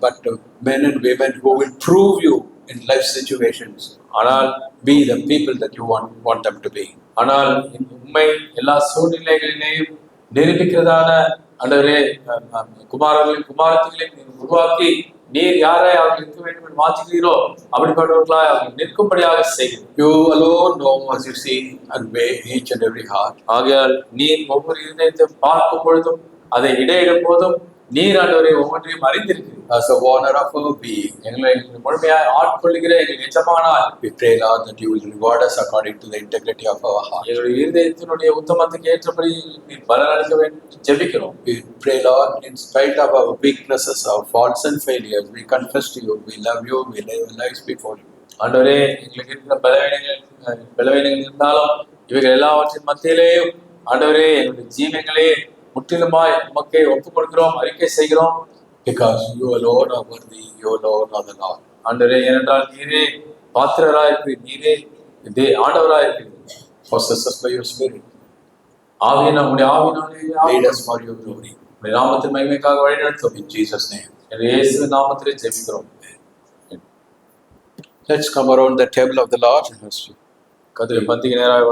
but to men and women who will prove you in life situations, ஆனால் be the people that you want them to be. ஆனால் இந்த உண்மை எல்லா சூழ்நிலைகளிலேயும் நிரூபிக்கிறதான ஆண்டவரே, குமாரர்களையும் குமாரத்திகளையும் நீர் உருவாக்கி நீர் யாரை அவர்கள் இருக்க வேண்டும் என்று மாற்றுகிறீரோ அப்படிப்பட்டவர்களாய் அவர்கள் நிற்கும்படியாக செய்கிறீர். You alone know as you see and weigh each and every heart. ஆகையால் நீர் ஒவ்வொரு இதயத்தை பார்க்கும் பொழுதும் அதை இடையிடும் போதும் நீர் ஆண்டவரை ஒவ்வொன்றையும் அறிந்திருக்கிறீர். As the owner of our being, எங்களை முழுமையாய் ஆட்கொள்ளுகிற எங்கள் எஜமானாய் we pray, Lord, that you will reward us according to the integrity of our heart. எங்களுடைய இருதயத்தினுடைய உத்தமத்துக்கு ஏற்றபடி நீர் பலனளிக்க வேண்டும் என்று ஜெபிக்கிறோம். We pray, Lord, in spite of our weaknesses, our faults and failures, we confess to you, we love you, we live our lives before you. ஆண்டவரே, எங்களுக்கு இருக்கிற பலவீனங்கள் இருந்தாலும் இவைகள் எல்லாவற்றின் மத்தியிலேயும் ஆண்டவரே, எங்களுடைய ஜீவங்களே முற்றிலுமாய் உமக்கே ஒப்புக் கொடுக்கிறோம், அறிக்கை செய்கிறோம். Because you alone are worthy, you alone are the Lord. ஆண்டவரே, ஏனென்றால் நீரே பாத்திரராய் இருக்கிறீர், நீரே ஆண்டவராய் இருக்கிறீர். Possess us by your Spirit. ஆவியின் நம்முடைய ஆவியினாலே Lead us for your glory. உம்முடைய நாமத்தின் மகிமைக்காக வழிநடத்தும். In Jesus' name. இயேசுவின் நாமத்திலே ஜெபிக்கிறோம். Let's come around the table of the Lord. கர்த்தருடைய பந்திக்கு நேராக